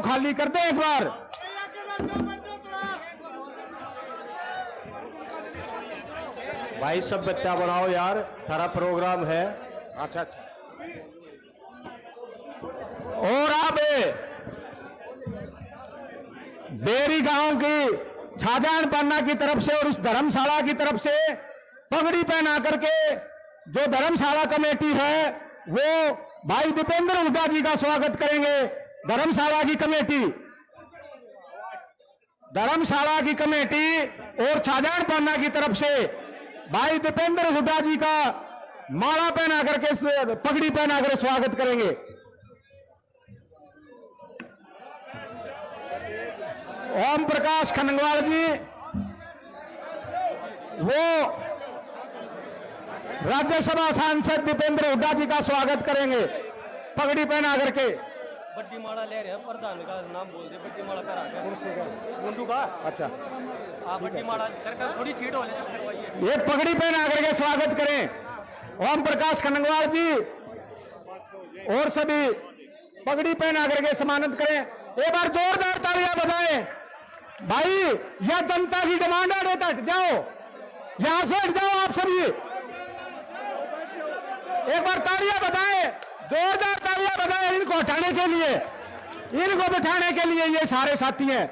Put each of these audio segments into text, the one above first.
को खाली कर दे एक बार। भाई सब बच्चा बनाओ यार, थारा प्रोग्राम है। अच्छा अच्छा। और अब बेरी गांव की छाजान पन्ना की तरफ से और इस धर्मशाला की तरफ से पगड़ी पहना करके जो धर्मशाला कमेटी है वो भाई दीपेंद्र हुड्डा जी का स्वागत करेंगे। धर्मशाला की कमेटी और छाजान पन्ना की तरफ से भाई दीपेंद्र हुड्डा जी का माला पहना करके पगड़ी पहना कर स्वागत करेंगे। ओम प्रकाश खनगवाल जी वो राज्यसभा सांसद दीपेंद्र हुड्डा जी का स्वागत करेंगे पगड़ी पहना करके। बड्डी माड़ा ले रहे हैं, प्रधान का नाम बोल दे। बड्डी माड़ा करा मुंडू का। अच्छा आप बड्डी माड़ा करके थोड़ी छीट हो ले। ये पगड़ी पहना करके स्वागत करें ओम प्रकाश खनगवाल जी और सभी पगड़ी पहना करके सम्मानित करें। एक बार जोरदार तालियां बजाएं भाई, यह जनता की डिमांड है। हट जाओ, यहां से हट जाओ आप सभी। एक बार तालियां बजाएं, जोरदार तालियां बजाएं इनको हटाने के लिए, इनको बिठाने के लिए। ये सारे साथी हैं।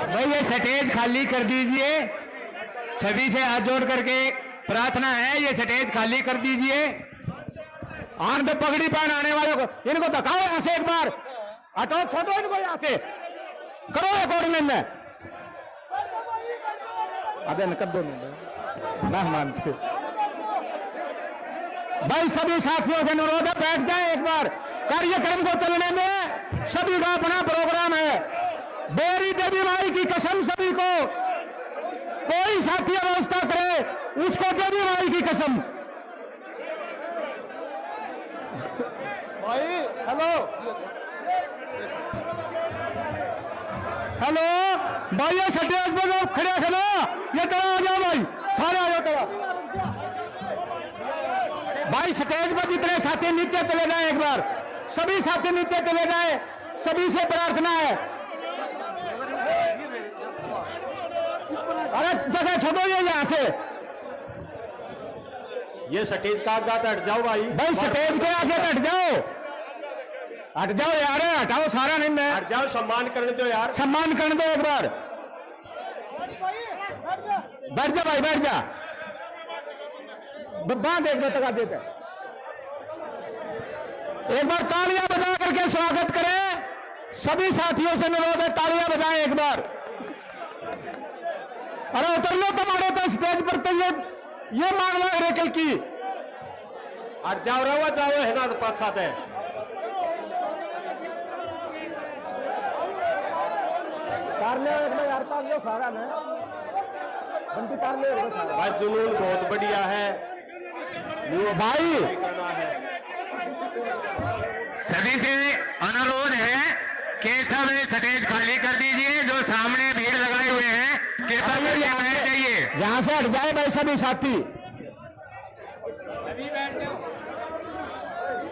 भाई ये स्टेज खाली कर दीजिए, सभी से हाथ जोड़ करके प्रार्थना है, ये स्टेज खाली कर दीजिए। आन पे पगड़ी पहन आने वालों को इनको धकाओ यहां से, एक बार हटाओ, छोड़ो इनको यहां से, करो एक ऑर्डिनेंस में। अरे कर दो ना मानते भाई। सभी साथियों से अनुरोध है बैठ जाए एक बार, कार्यक्रम को चलने में। सभी का अपना प्रोग्राम है। बेरी देवी माई की कसम, सभी को कोई साथी व्यवस्था करे उसको देवी माई की कसम। भाई हेलो हेलो भाई, ये स्टेज पे जो खड़े थे ना, ये चला आ जाओ भाई, सारे आ जाओ चला भाई। स्टेज पर जितने साथी नीचे चले जाए एक बार, सभी साथी नीचे चले जाए, सभी से प्रार्थना है। अरे जगह छोड़ो ये यहां से, ये स्टेज का आगे हट जाओ भाई। भाई स्टेज के आगे हट जाओ, हट जाओ यार, हटाओ सारा नहीं, मैं हट जाओ, सम्मान करने दो यार, सम्मान करने दो एक बार। बैठ जा भाई, बैठ जा, बांध एक बार तक देते। एक बार तालियां बजा करके स्वागत करें। सभी साथियों से अनुरोध है, तालियां बजाएं एक बार। अरे उतर लो तुम्हारे तो स्टेज पर, तो ये मांगना है रेकल की। हट जाओ, रवा जाओ है ना, तो पाँच साथ है। तार ले यार, तार लो सारा में बंटी, तार ले सारा भाई। जुनून बहुत बढ़िया है भाई। सभी से अनुरोध है कि सब स्टेज खाली कर दीजिए। जो सामने भीड़ लगाए हुए हैं कृपया करके बैठ जाइए, यहां से हट जाए भाई सभी साथी।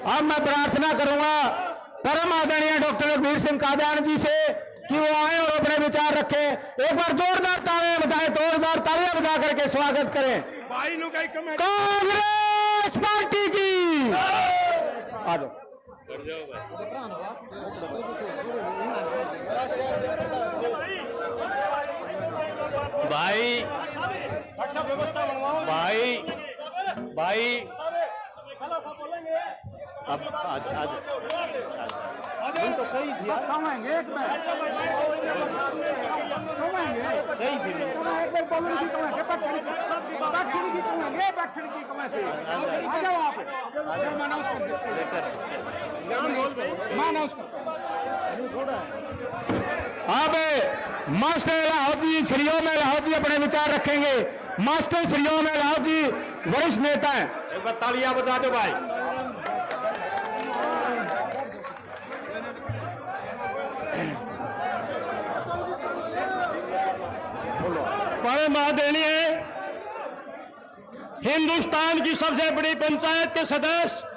अब मैं प्रार्थना करूंगा परम आदरणीय डॉक्टर रघुवीर सिंह कादियान जी से कि वो आए और अपने विचार रखें। एक बार जोरदार तालियां बजाएं, जोरदार तालियां बजा करके स्वागत करें कांग्रेस पार्टी की। आ जाओ भाई। भाई भाई अब आज तो कई थी यार, एक अब मास्टर लाहौर जी, श्रीओ में लाहौर जी अपने विचार रखेंगे। मास्टर श्रीओ में लाहौर जी वरिष्ठ नेता हैं। एक बार तालियां बजा दो भाई। एवं आदरणीय हिंदुस्तान की सबसे बड़ी पंचायत के सदस्य,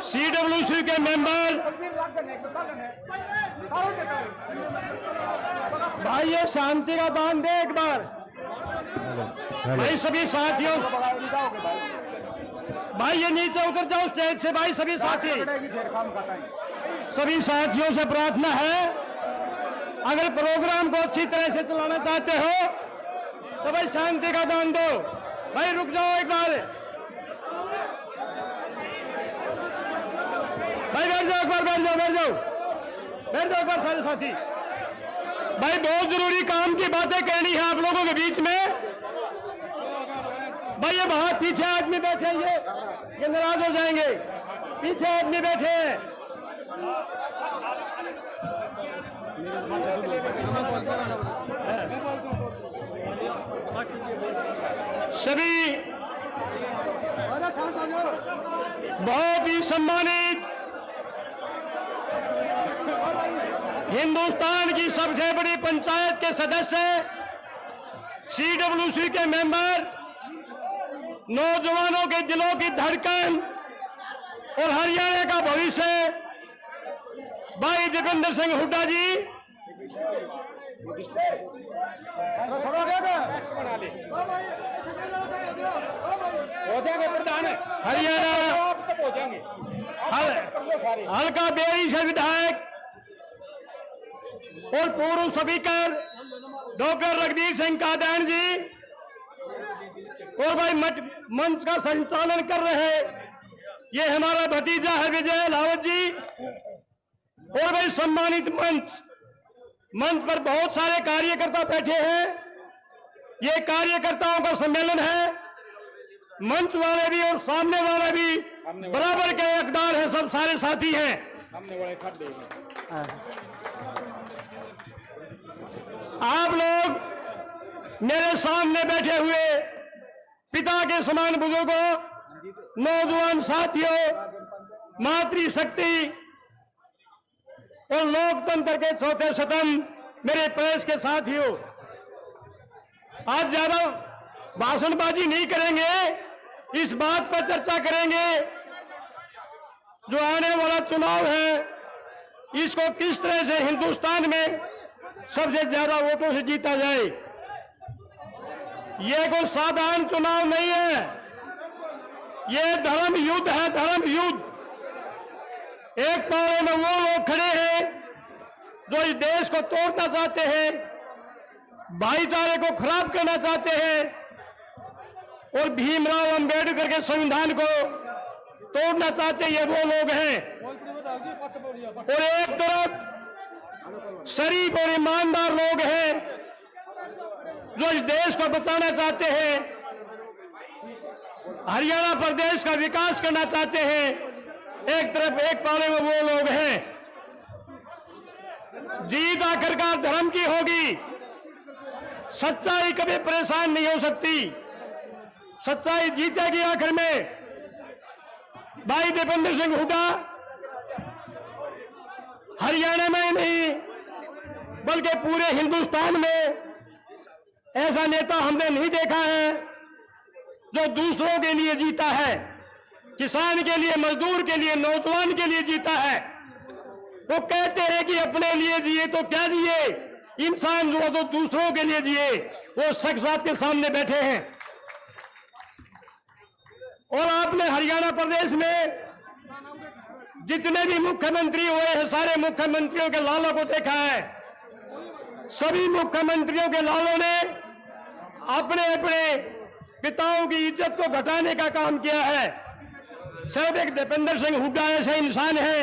CWC के मेंबर, भाई ये शांति का दान दे एक बार। भाई सभी साथियों, भाई ये नीचे उतर जाओ स्टेज से। भाई सभी साथियों से प्रार्थना है, अगर प्रोग्राम को अच्छी तरह से चलाना चाहते हो तो भाई शांति का दान दो। भाई रुक जाओ एक बार, भाई बैठ जाओ एक बार, बैठ जाओ एक बार सारे साथी। भाई बहुत जरूरी काम की बातें कहनी है आप लोगों के बीच में। भाई ये बहुत पीछे आदमी बैठे हैं, ये नाराज हो जाएंगे। पीछे आदमी बैठे हैं। सभी बहुत ही सम्मानित हिंदुस्तान की सबसे बड़ी पंचायत के सदस्य, CWC के मेंबर, नौजवानों के दिलों की धड़कन और हरियाणा का भविष्य, भाई दीपेंद्र सिंह हुड्डा जी। हरियाणा हल्का बेरी से विधायक और पूर्व स्पीकर डॉक्टर रघुवीर सिंह कादैन जी, और भाई मंच का संचालन कर रहे ये हमारा भतीजा है विजय लावत जी। और भाई सम्मानित मंच पर बहुत सारे कार्यकर्ता बैठे हैं। ये कार्यकर्ताओं का सम्मेलन है। मंच वाले भी और सामने वाले भी बराबर के हकदार हैं, सब सारे साथी हैं। आप लोग मेरे सामने बैठे हुए पिता के समान बुजुर्गों, नौजवान साथियों, मातृशक्ति और लोकतंत्र के चौथे स्तंभ मेरे प्रेस के साथियों, आज ज्यादा भाषणबाजी नहीं करेंगे, इस बात पर चर्चा करेंगे जो आने वाला चुनाव है इसको किस तरह से हिंदुस्तान में सबसे ज्यादा वोटों से जीता जाए। ये कोई साधारण चुनाव नहीं है, ये धर्म युद्ध है, धर्म युद्ध। एक पारे में वो लोग खड़े हैं जो इस देश को तोड़ना चाहते हैं, भाईचारे को खराब करना चाहते हैं और भीमराव अंबेडकर के संविधान को तोड़ना चाहते हैं, ये वो लोग हैं। और एक तरफ शरीफ और ईमानदार लोग हैं जो इस देश को बचाना चाहते हैं, हरियाणा प्रदेश का विकास करना चाहते हैं। एक तरफ एक पाले में वो लोग हैं। जीत आखिरकार धर्म की होगी, सच्चाई कभी परेशान नहीं हो सकती, सच्चाई जीतेगी आखिर में। भाई दीपेंद्र सिंह हुड्डा हरियाणा में नहीं बल्कि पूरे हिंदुस्तान में ऐसा नेता हमने नहीं देखा है जो दूसरों के लिए जीता है, किसान के लिए, मजदूर के लिए, नौजवान के लिए जीता है। वो कहते हैं कि अपने लिए जिए तो क्या जिए, इंसान जो तो दूसरों के लिए जिए। वो शख्स आपके सामने बैठे हैं। और आपने हरियाणा प्रदेश में जितने भी मुख्यमंत्री हुए हैं, सारे मुख्यमंत्रियों के लालों को देखा है। सभी मुख्यमंत्रियों के लालों ने अपने अपने पिताओं की इज्जत को घटाने का काम किया है। सिर्फ एक दीपेंद्र सिंह हुड्डा ऐसे इंसान हैं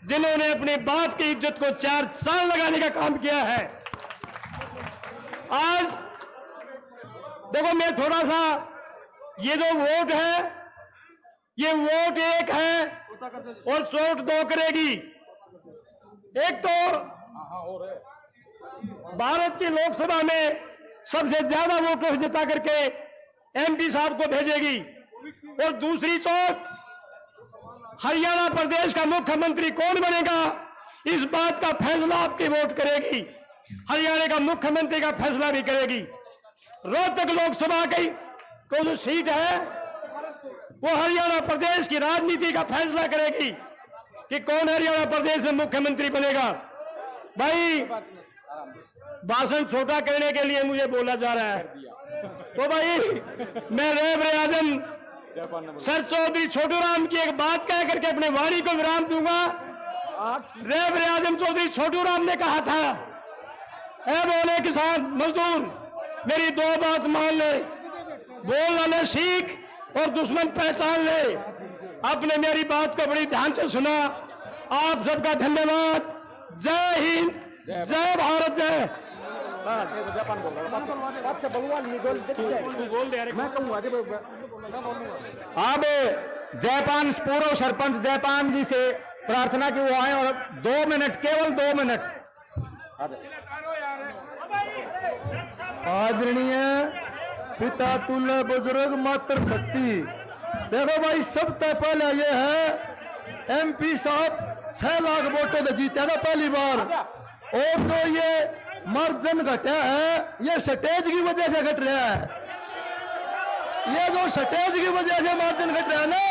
जिन्होंने अपने बाप की इज्जत को 4 साल लगाने का काम किया है। आज देखो, मैं थोड़ा सा, ये जो वोट है ये वोट एक है और चोट 2 करेगी। एक तो भारत की लोकसभा में सबसे ज्यादा वोटों से जिता करके MP साहब को भेजेगी, और दूसरी चोट हरियाणा प्रदेश का मुख्यमंत्री कौन बनेगा, इस बात का फैसला आपकी वोट करेगी। हरियाणा का मुख्यमंत्री का फैसला भी करेगी। रोहतक लोकसभा की को जो सीट है वो हरियाणा प्रदेश की राजनीति का फैसला करेगी कि कौन हरियाणा प्रदेश में मुख्यमंत्री बनेगा। भाई भाषण छोटा करने के लिए मुझे बोला जा रहा है, तो भाई मैं रहबर आजम सर चौधरी छोटू राम की एक बात कह करके अपने वाणी को विराम दूंगा। रहबर आजम चौधरी छोटू राम ने कहा था, ऐ बोले किसान मजदूर मेरी दो बात मान ले, बोलना ले सीख और दुश्मन पहचान ले। आपने मेरी बात को बड़ी ध्यान से सुना। आप सबका धन्यवाद। जय हिंद, जय भारत, जय। अब जयपान पूर्व सरपंच जयपान जी से प्रार्थना की वो आए और 2 मिनट, केवल 2 मिनट। आदरणीय पिता तुल्य बुजुर्ग मातृ शक्ति, देखो भाई सबसे पहले ये है एमपी साहब 6 लाख वोटों से जीता था पहली बार, और जो ये मार्जिन घटा है ये स्टेज की वजह से घट रहा है। ये जो स्टेज की वजह से मार्जिन घट रहा है ना,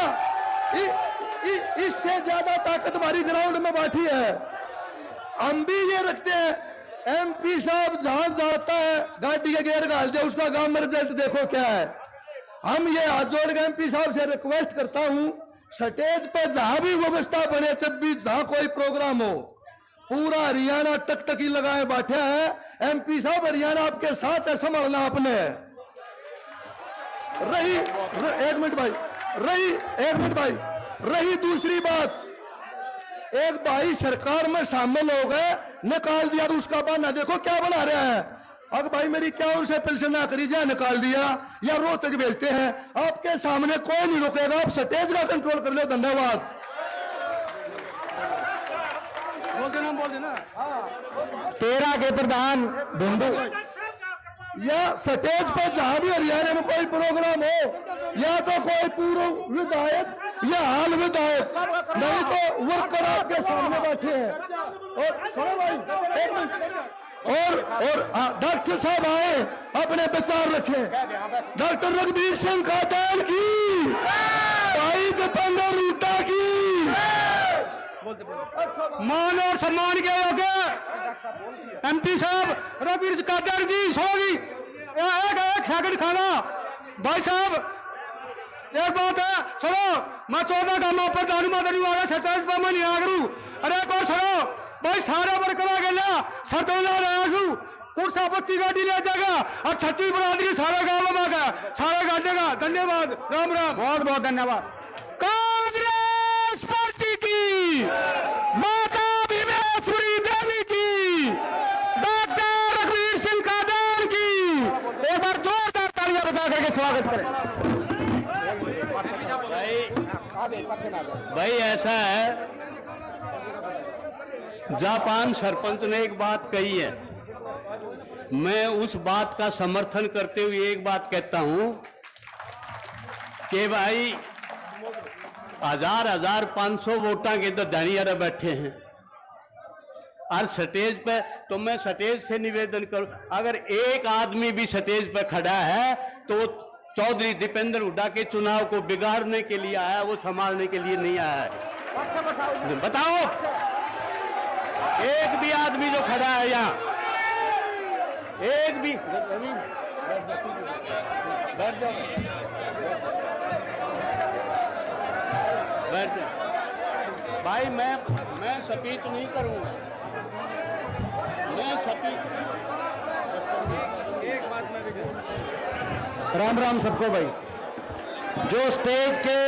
इससे ज्यादा ताकत हमारी ग्राउंड में बैठी है। हम भी ये रखते हैं एमपी साहब जहां जाता है गाड़ी के गेयर डाल दे, उसका गांव में रिजल्ट देखो क्या है। हम ये हाथ जोड़ के एमपी साहब से रिक्वेस्ट करता हूं, स्टेज पर जहां भी व्यवस्था बने, जब भी जहां कोई प्रोग्राम हो, पूरा हरियाणा टकटकी लगाए बैठे हैं। एमपी साहब हरियाणा आपके साथ है, संभालना आपने। एक मिनट भाई, रही दूसरी बात, एक भाई सरकार में शामिल हो गए, निकाल दिया तो उसका बहाना देखो क्या बना रहे हैं। अगर भाई मेरी क्या उनसे पेंशन ना करी जाए, निकाल दिया या रोहतक भेजते हैं, आपके सामने कोई नहीं रुकेगा, आप स्टेज का कंट्रोल कर लो। धन्यवाद। बोल देना 13 के प्रधान धुंधु या स्टेज पर जहां भी हरियाणा में कोई प्रोग्राम हो, या तो कोई पूर्व विधायक या हाल विधायक, नहीं तो वर्कर आपके सामने बैठे हैं। और सुनो भाई, एक मिनट, और डॉक्टर साहब आए, अपने विचार रखें। डॉक्टर रघुवीर सिंह कादान की, भाई दीपेंद्र रूटा की, मान और सम्मान के योग्य एमपी साहब रघुवीर कादर जी, सोगी एक सेकंड खाना। भाई साहब एक बात है, सुनो, मैं 14 का प्रधानमंत्री आगे 27 पर मैं नहीं आ करूं। अरे एक और सुनो भाई, सारे वर्करा गया सरतोला रहा कुर्सा पत्ती गाड़ी ले जाएगा और 36 बरादरी सारा गांव में आगा सारा गाड़े का। धन्यवाद, राम राम, बहुत बहुत धन्यवाद। कांग्रेस पार्टी की, माता भीमेश्वरी देवी की, डॉक्टर रघुवीर सिंह कादान की एक बार जोरदार तालियां बजा करके स्वागत करें। भाई ऐसा है, जापान सरपंच ने एक बात कही है, मैं उस बात का समर्थन करते हुए एक बात कहता हूं कि भाई 1500 वोटा के तो धनियारे बैठे हैं और स्टेज पे, तो मैं स्टेज से निवेदन करूं, अगर एक आदमी भी स्टेज पे खड़ा है तो चौधरी दीपेंद्र हुड्डा के चुनाव को बिगाड़ने के लिए आया, वो संभालने के लिए नहीं आया है। बताओ एक भी आदमी जो खड़ा है यहाँ, एक भी, बैठ जाओ, बैठ जाओ भाई। मैं स्पीच नहीं करूंगा, मैं स्पीच, एक बात मैं भी राम राम सबको। भाई जो स्टेज के,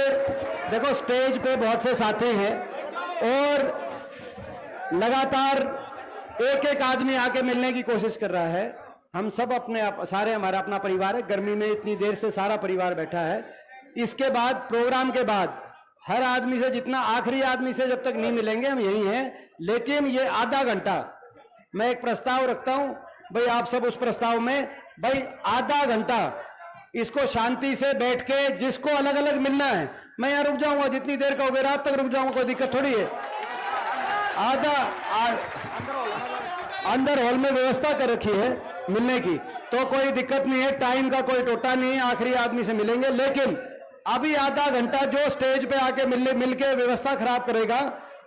देखो स्टेज पे बहुत से साथी हैं और लगातार एक एक आदमी आके मिलने की कोशिश कर रहा है। हम सब अपने सारे, हमारा अपना परिवार है, गर्मी में इतनी देर से सारा परिवार बैठा है। इसके बाद प्रोग्राम के बाद हर आदमी से, जितना आखिरी आदमी से जब तक नहीं मिलेंगे हम यही हैं, लेकिन ये आधा घंटा मैं एक प्रस्ताव रखता हूं भाई, आप सब उस प्रस्ताव में भाई आधा घंटा इसको शांति से बैठ के, जिसको अलग अलग मिलना है, मैं यहाँ रुक जाऊंगा जितनी देर का हो गया, रात तक रुक जाऊंगा, कोई दिक्कत थोड़ी है। अंदर हॉल में व्यवस्था कर रखी है मिलने की, तो कोई दिक्कत नहीं है, टाइम का कोई टोटा नहीं है, आखिरी आदमी से मिलेंगे। लेकिन अभी आधा घंटा जो स्टेज पे आके मिलके व्यवस्था खराब करेगा,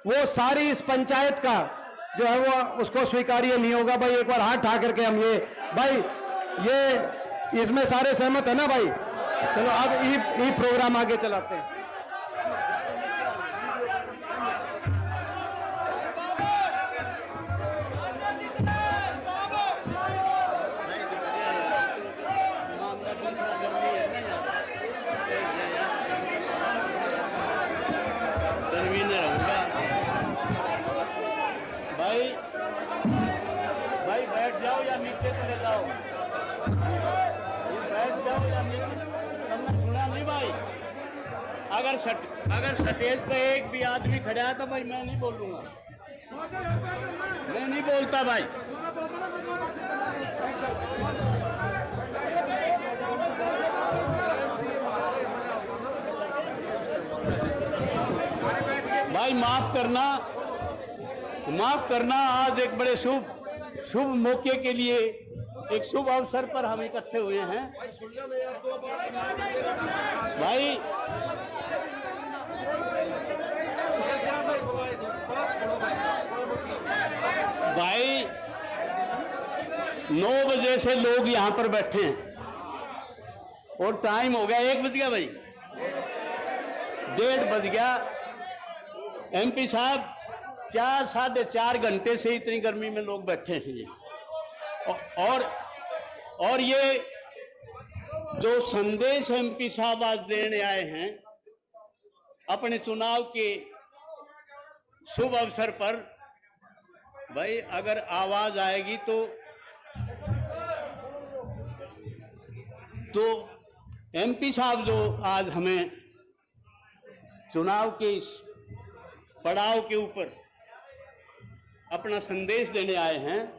वो सारी इस पंचायत का जो है वो उसको स्वीकार्य नहीं होगा। भाई एक बार हाथ उठा करके हम ये इसमें सारे सहमत है ना भाई? चलो अब ई प्रोग्राम आगे चलाते हैं। भाई बैठ जाओ या नीचे चले जाओ, बैठ जाओ या नीचे। तुमने सुना नहीं भाई? अगर स्टेज पे एक भी आदमी खड़ा है तो भाई मैं नहीं बोलूंगा, मैं नहीं बोलता भाई। भाई माफ करना, आज एक बड़े शुभ मौके के लिए, एक शुभ अवसर पर हम इकट्ठे हुए हैं। भाई भाई 9 बजे से लोग यहां पर बैठे हैं और टाइम हो गया 1 बज गया भाई, 1:30 बज गया। एमपी साहब 4-4.5 घंटे से इतनी गर्मी में लोग बैठे हैं ये, और ये जो संदेश एमपी साहब आज देने आए हैं अपने चुनाव के शुभ अवसर पर, भाई अगर आवाज आएगी तो एमपी साहब जो आज हमें चुनाव के इस पड़ाव के ऊपर अपना संदेश देने आए हैं,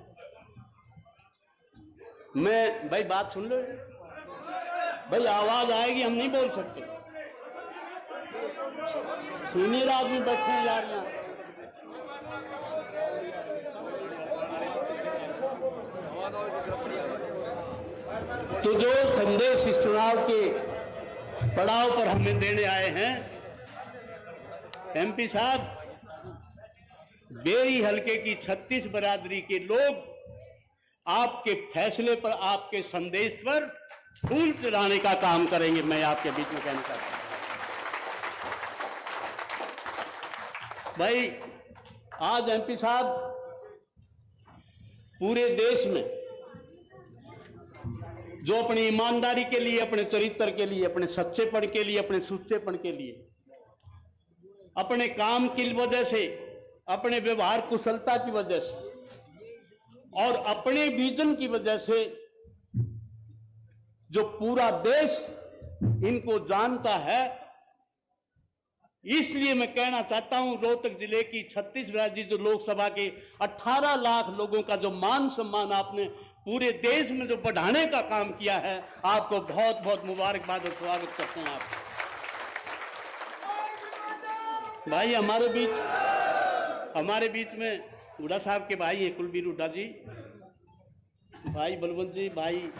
मैं भाई बात सुन लो भाई, आवाज आएगी, हम नहीं बोल सकते। सीनियर आदमी बैठे हैं यार यहाँ, तो जो संदेश इस चुनाव के पड़ाव पर हमें देने आए हैं एमपी साहब, बेरी हलके की 36 बरादरी के लोग आपके फैसले पर, आपके संदेश पर फूल चढ़ाने का काम करेंगे। मैं आपके बीच में कहना चाहता हूं भाई, आज एमपी साहब पूरे देश में जो अपनी ईमानदारी के लिए, अपने चरित्र के लिए, अपने सच्चेपन के लिए, अपने सुच्चेपन के लिए, अपने काम की वजह से, अपने व्यवहार कुशलता की वजह से और अपने विजन की वजह से जो पूरा देश इनको जानता है, इसलिए मैं कहना चाहता हूं रोहतक जिले की 36 बरादरी जो लोकसभा के 18 लाख लोगों का जो मान सम्मान आपने पूरे देश में जो बढ़ाने का काम किया है, आपको बहुत बहुत मुबारकबाद और स्वागत करते हैं आप भाई। हमारे बीच में हुड्डा साहब के भाई हैं, कुलबीर हुड्डा जी, भाई बलवंत जी, भाई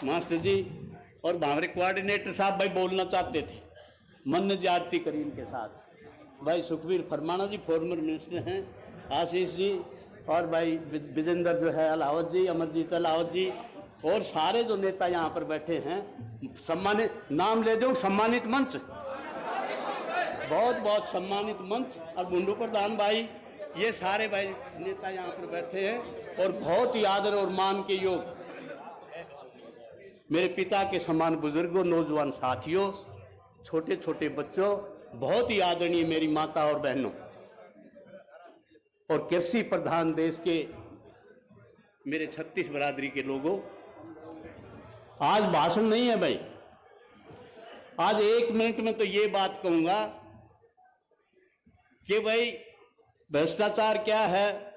मास्टर जी और हमारे कोऑर्डिनेटर साहब भाई बोलना चाहते थे, मन ज्यादती करीम के साथ भाई सुखबीर फरमाना जी फॉर्मर मिनिस्टर हैं, आशीष जी और भाई विजेंद्र जो है अलावत जी, अमरजीत अलावत जी और सारे जो नेता यहाँ पर बैठे हैं, सम्मानित नाम ले दो, सम्मानित मंच, बहुत बहुत सम्मानित मंच और बुंडू प्रधान भाई, ये सारे भाई नेता यहाँ पर बैठे हैं और बहुत ही आदर और मान के योग मेरे पिता के समान बुजुर्गों, नौजवान साथियों, छोटे छोटे बच्चों, बहुत ही आदरणीय मेरी माता और बहनों और कृषि प्रधान देश के मेरे 36 बरादरी के लोगों, आज भाषण नहीं है भाई, आज 1 मिनट में तो ये बात कहूंगा कि भाई भ्रष्टाचार क्या है,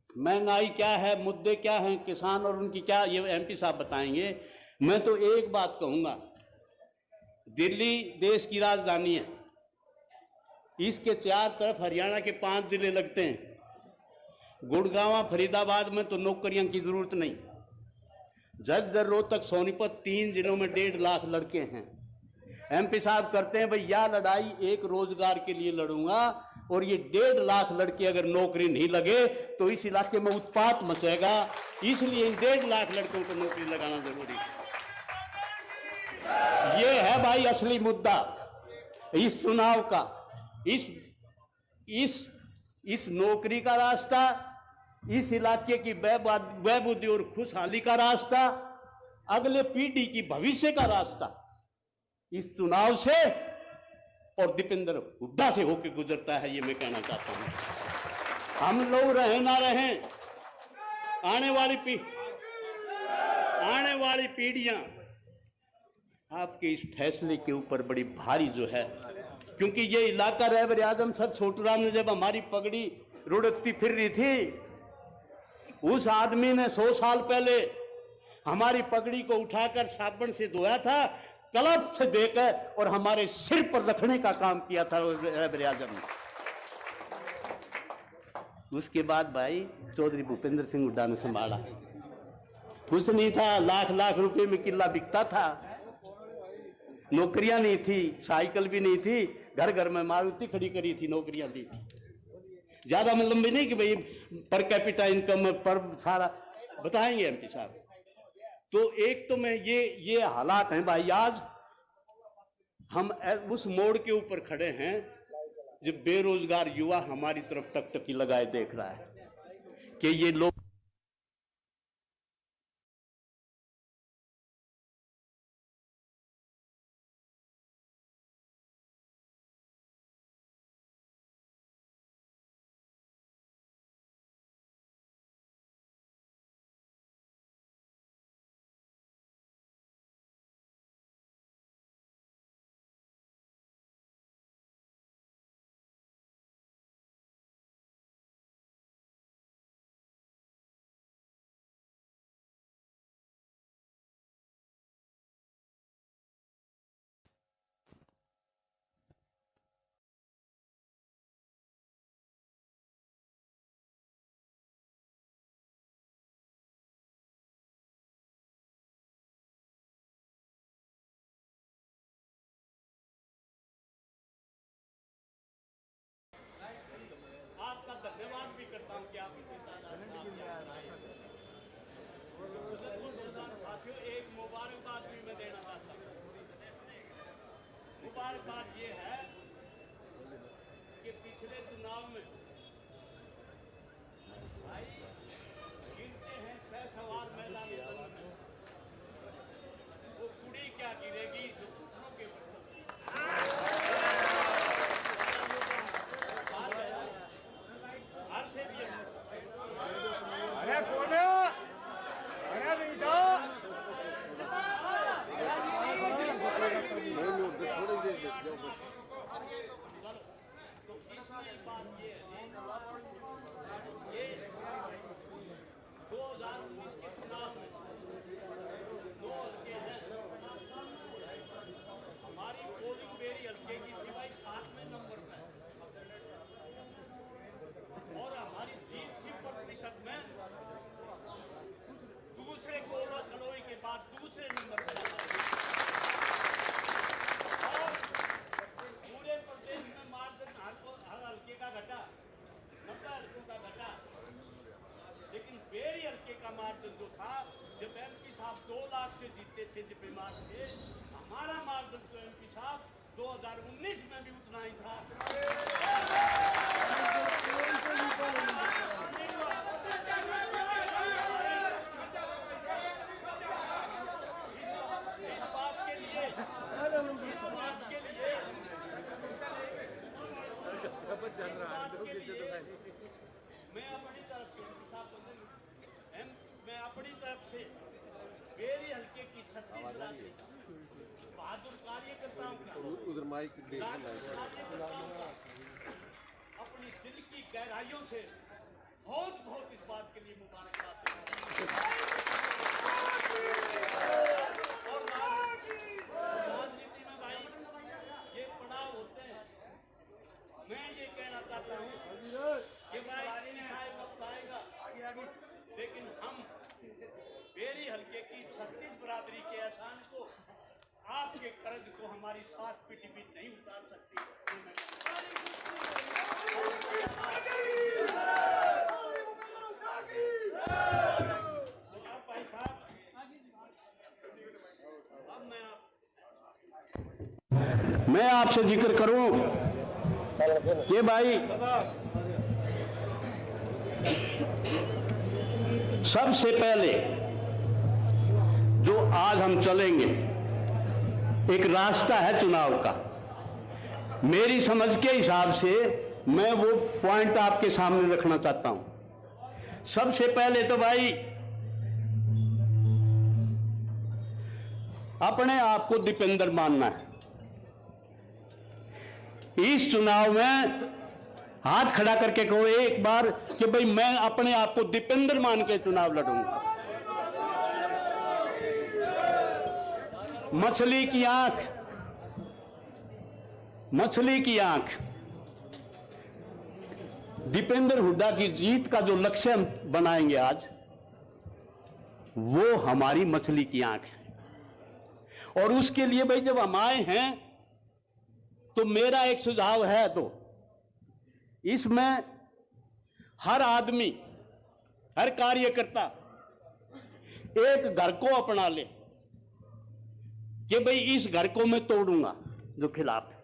महंगाई क्या है, मुद्दे क्या हैं, किसान और उनकी क्या, ये एमपी साहब बताएंगे। मैं तो एक बात कहूंगा, दिल्ली देश की राजधानी है, इसके 4 तरफ हरियाणा के 5 जिले लगते हैं, गुड़गांव फरीदाबाद में तो नौकरियों की जरूरत नहीं। झज्जर रोहतक सोनीपत 3 जिलों में 1.5 लाख लड़के हैं। एमपी साहब करते हैं भाई यह लड़ाई एक रोजगार के लिए लड़ूंगा, और ये 1.5 लाख लड़के अगर नौकरी नहीं लगे तो इस इलाके में उत्पात मचेगा, इसलिए इन 1.5 लाख लड़कों को नौकरी लगाना जरूरी है। ये है भाई असली मुद्दा इस चुनाव का, इस नौकरी का रास्ता, इस इलाके की बहबूदी और खुशहाली का रास्ता, अगले पीढ़ी की भविष्य का रास्ता इस चुनाव से और दीपेंद्र हुड्डा से होकर गुजरता है, ये मैं कहना चाहता हूं। हम लोग रहे ना रहे, आने वाली पीढ़ियां आपके इस फैसले के ऊपर बड़ी भारी जो है, क्योंकि ये इलाका रहबर आजम सर छोटूराम ने जब हमारी पगड़ी रुड़कती फिर रही थी, उस आदमी ने 100 साल पहले हमारी पगड़ी को उठाकर साबुन से धोया था, कलफ से देकर, और हमारे सिर पर रखने का काम किया था रहबर आजम ने। उसके बाद भाई चौधरी भूपेंद्र सिंह हुड्डा ने संभाला। कुछ नहीं था, लाख लाख रुपए में किला बिकता था, नौकरियां नहीं थी, साइकिल भी नहीं थी, घर घर में मारुति खड़ी करी थी, नौकरियां दी थी। ज्यादा मतलब भी नहीं कि भाई पर कैपिटा इनकम पर सारा बताएंगे एमपी साहब। तो एक तो मैं ये हालात हैं भाई, आज हम उस मोड़ के ऊपर खड़े हैं जब बेरोजगार युवा हमारी तरफ टकटकी लगाए देख रहा है कि ये लोग आपका धन्यवाद भी करता हूं कि आप साथियों, एक मुबारकबाद भी मैं देना चाहता हूं। मुबारकबाद ये है कि पिछले चुनाव में भाई गिरते हैं 6 सवार मैदान में, वो कुड़ी क्या गिरेगी जो घुटनों के दूसरे नंबर पर और पूरे प्रदेश में मार्जिन हर हल्के का घटा, 90 हल्कों का घटा, लेकिन बेरी हल्के का मार्जिन जो था, जब एमपी साहब 2 लाख से जीतते थे, जब बीमार थे, हमारा मार्जिन तो एमपी साहब 2019 में भी उतना ही था। मैं अपनी तरफ से बेरी हल्के की 36 लाख बहादुर कार्यकर्ताओं का अपनी दिल की गहराइयों से बहुत बहुत इस बात के लिए मुबारकबाद और राजनीति में भाई ये पड़ाव होते हैं। मैं ये कहना चाहता हूँ कि भाई वक्त आएगा आपके कर्ज को हमारी 7 पीढ़ी भी नहीं उतार सकती। भाई साहब, अब मैं आपसे जिक्र करूं कि भाई सबसे पहले जो आज हम चलेंगे, एक रास्ता है चुनाव का। मेरी समझ के हिसाब से मैं वो पॉइंट आपके सामने रखना चाहता हूं। सबसे पहले तो भाई अपने आप को दीपेंद्र मानना है। इस चुनाव में हाथ खड़ा करके कहो एक बार कि भाई मैं अपने आप को दीपेंद्र मान के चुनाव लड़ूंगा। मछली की आंख, मछली की आंख, दीपेंद्र हुड्डा की जीत का जो लक्ष्य हम बनाएंगे आज, वो हमारी मछली की आंख है। और उसके लिए भाई जब हम आए हैं तो मेरा एक सुझाव है, तो इसमें हर आदमी, हर कार्यकर्ता एक घर को अपना ले कि भाई इस घर को मैं तोड़ूंगा जो खिलाफ है।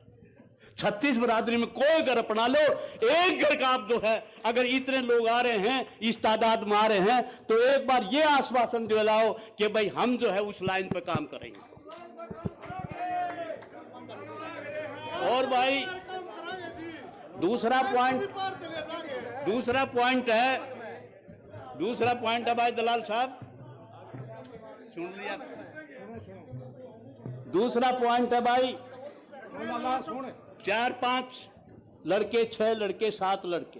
36 बरादरी में कोई घर अपना लो, एक घर का आप जो है, अगर इतने लोग आ रहे हैं, इस तादाद में आ रहे हैं, तो एक बार ये आश्वासन दिलाओ कि भाई हम जो है उस लाइन पे काम करेंगे। और भाई दूसरा पॉइंट है भाई दलाल साहब, सुन लिया। दूसरा पॉइंट है भाई, 4-5 लड़के, 6 लड़के, 7 लड़के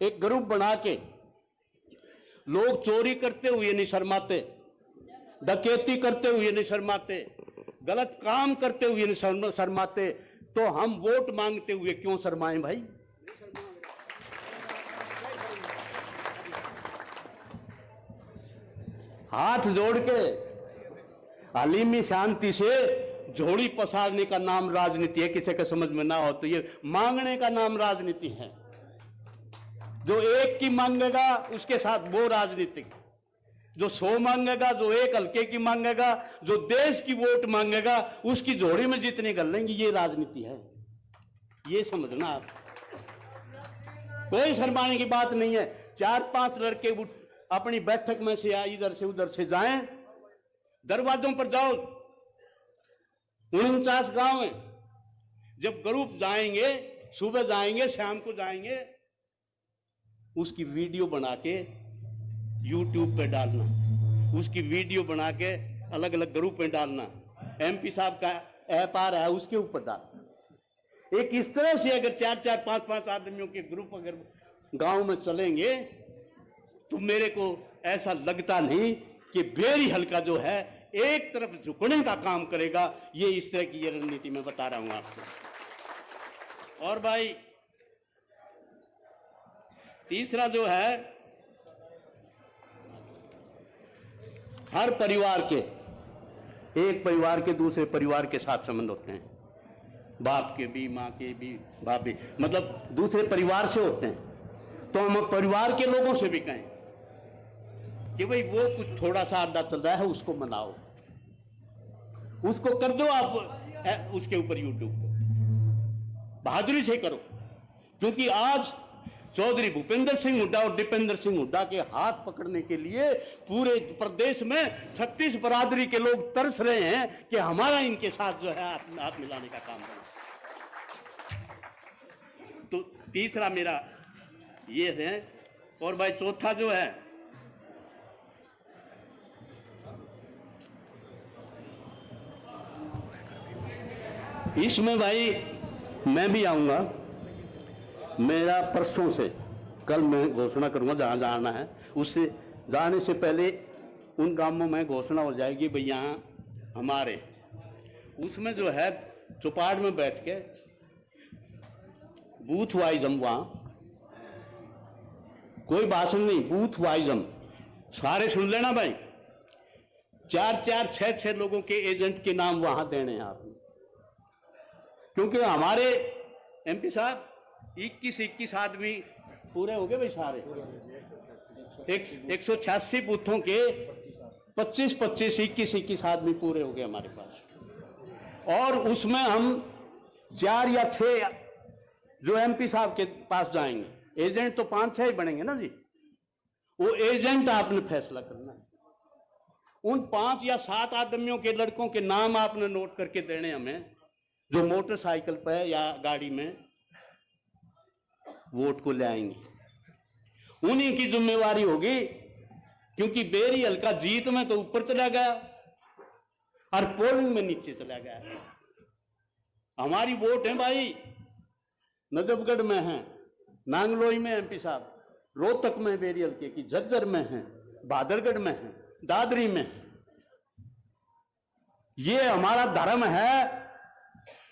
एक ग्रुप बना के लोग चोरी करते हुए नहीं शर्माते, डकैती करते हुए नहीं शर्माते, गलत काम करते हुए नहीं शर्माते, तो हम वोट मांगते हुए क्यों शर्माएं भाई? हाथ जोड़ के हलीमी शांति से झोली पसारने का नाम राजनीति है। किसी के समझ में ना हो तो ये मांगने का नाम राजनीति है। जो एक की मांगेगा उसके साथ वो राजनीतिक, जो 100 मांगेगा, जो एक हल्के की मांगेगा, जो देश की वोट मांगेगा, उसकी झोली में जितनी कर लेंगे, ये राजनीति है। ये समझना आप, कोई शर्माने की बात नहीं है। 4-5 लड़के अपनी बैठक में से या इधर से उधर से जाएं, दरवाजों पर जाओ, 49 गांव है, जब ग्रुप जाएंगे, सुबह जाएंगे, शाम को जाएंगे, उसकी वीडियो बना के YouTube पे डालना, उसकी वीडियो बना के अलग अलग ग्रुप में डालना, MP साहब का ऐप आ रहा है उसके ऊपर डालना। एक इस तरह से अगर 4-4, 5-5 आदमियों के ग्रुप अगर गांव में चलेंगे तो मेरे को ऐसा लगता नहीं कि बेरी हल्का जो है एक तरफ झुकने का काम करेगा। ये इस तरह की ये रणनीति मैं बता रहा हूं आपको। और भाई तीसरा जो है, हर परिवार के, एक परिवार के दूसरे परिवार के साथ संबंध होते हैं, बाप के भी, माँ के भी, बाप भी, मतलब दूसरे परिवार से होते हैं। तो हम परिवार के लोगों से भी कहें कि भाई वो कुछ थोड़ा सा अड्डा चल रहा है, उसको मनाओ, उसको कर दो आप उसके ऊपर YouTube पे, बहादुरी से करो। क्योंकि आज चौधरी भूपेंद्र सिंह हुड्डा और दीपेंद्र सिंह हुड्डा के हाथ पकड़ने के लिए पूरे प्रदेश में 36 बरादरी के लोग तरस रहे हैं कि हमारा इनके साथ जो है हाथ मिलाने का काम करना। तो तीसरा मेरा ये है। और भाई चौथा जो है, इसमें भाई मैं भी आऊंगा। मेरा परसों से, कल मैं घोषणा करूंगा जहां जाना है, उससे जाने से पहले उन गांवों में घोषणा हो जाएगी भाई यहाँ हमारे, उसमें जो है चौपाट में बैठ के बूथ वाइज हम वहां, कोई भाषण नहीं, बूथ वाइज हम सारे सुन लेना भाई, 4-4, 6-6 लोगों के एजेंट के नाम वहां देने हैं आपने, क्योंकि हमारे एमपी साहब 21 आदमी पूरे हो गए भाई सारे, 186 बूथों के 25, 21 आदमी पूरे हो गए हमारे पास। और उसमें हम 4 या 6 जो एमपी साहब के पास जाएंगे, एजेंट तो 5-6 ही बनेंगे ना जी, वो एजेंट आपने फैसला करना है। उन 5 या 7 आदमियों के लड़कों के नाम आपने नोट करके देने हमें, जो मोटरसाइकिल पे या गाड़ी में वोट को ले आएंगे। उन्हीं की जिम्मेवारी होगी, क्योंकि बेरी हल्का जीत में तो ऊपर चला गया और पोलिंग में नीचे चला गया। हमारी वोट है भाई, नजफगढ़ में है, नांगलोई में एमपी साहब, रोहतक में बेरी हल्के की, झज्जर में है, बहादुरगढ़ में है, दादरी में है। ये हमारा धर्म है।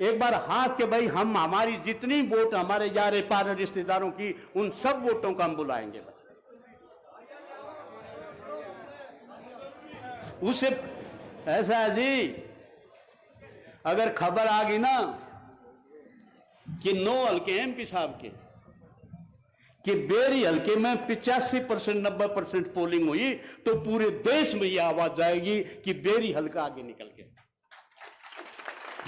एक बार हाथ के भाई, हम हमारी जितनी वोट हमारे यारे पारे रिश्तेदारों की, उन सब वोटों का हम बुलाएंगे भाई। उसे ऐसा है जी, अगर खबर आ गई ना कि 9 हल्के एमपी साहब के, कि बेरी हल्के में 85%, 90% पोलिंग हुई, तो पूरे देश में यह आवाज जाएगी कि बेरी हल्का आगे निकल गया।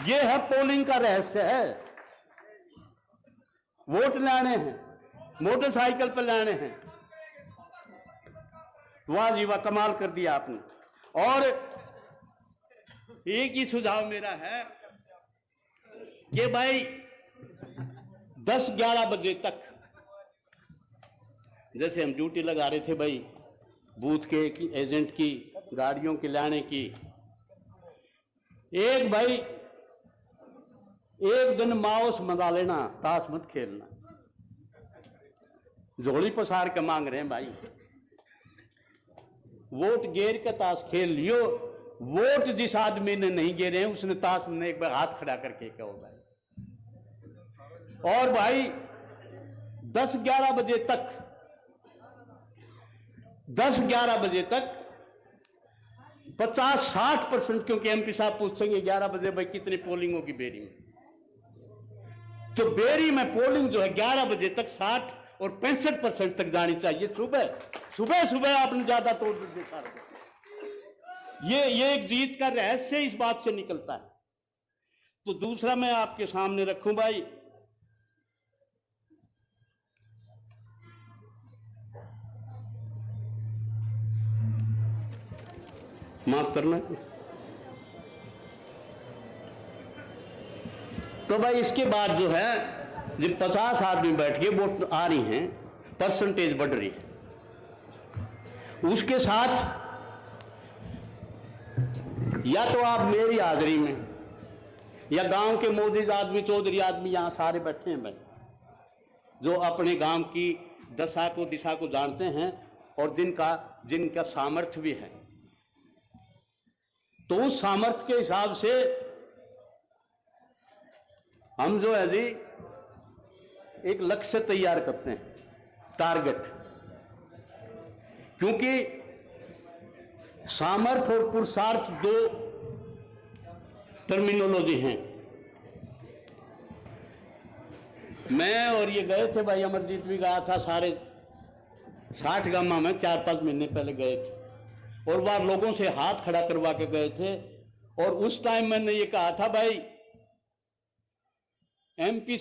यह है पोलिंग का रहस्य है। वोट लाने हैं, मोटरसाइकिल पर लाने हैं। वाह जी वाह, कमाल कर दिया आपने। और एक ही सुझाव मेरा है कि भाई 10-11 बजे तक, जैसे हम ड्यूटी लगा रहे थे भाई बूथ के एजेंट की, गाड़ियों के लाने की, एक भाई एक दिन माउस मंगा लेना, ताश मत खेलना। झोली पसार के मांग रहे हैं भाई, वोट गेर के ताश खेल लियो। वोट जिस आदमी ने नहीं गेरे हैं, उसने ताश में एक बार हाथ खड़ा करके कहो भाई। और भाई 10-11 बजे तक 50-60%, क्योंकि एमपी साहब पूछेंगे 11 बजे भाई कितनी पोलिंग होगी बेरी में, तो बेरी में पोलिंग जो है 11 बजे तक 60 और 65% तक जानी चाहिए। सुबह आपने ज्यादा तोड़ देखा। ये एक जीत का रहस्य इस बात से निकलता है। तो दूसरा मैं आपके सामने रखूं भाई, माफ करना। तो भाई इसके बाद जो है, जब 50 आदमी बैठ के वोट आ रही हैं, परसेंटेज बढ़ रही है, उसके साथ या तो आप मेरी हाजिरी में, या गांव के मोदी आदमी, चौधरी आदमी यहां सारे बैठे हैं भाई, जो अपने गांव की दशा को, दिशा को जानते हैं और जिनका सामर्थ्य भी है, तो उस सामर्थ्य के हिसाब से हम जो है जी एक लक्ष्य तैयार करते हैं, टारगेट। क्योंकि सामर्थ्य और पुरुषार्थ 2 टर्मिनोलॉजी हैं। मैं और ये गए थे भाई, अमरजीत भी गया था, सारे 60 गांव में 4-5 महीने पहले गए थे, और वह लोगों से हाथ खड़ा करवा के गए थे। और उस टाइम मैंने ये कहा था भाई, एमपी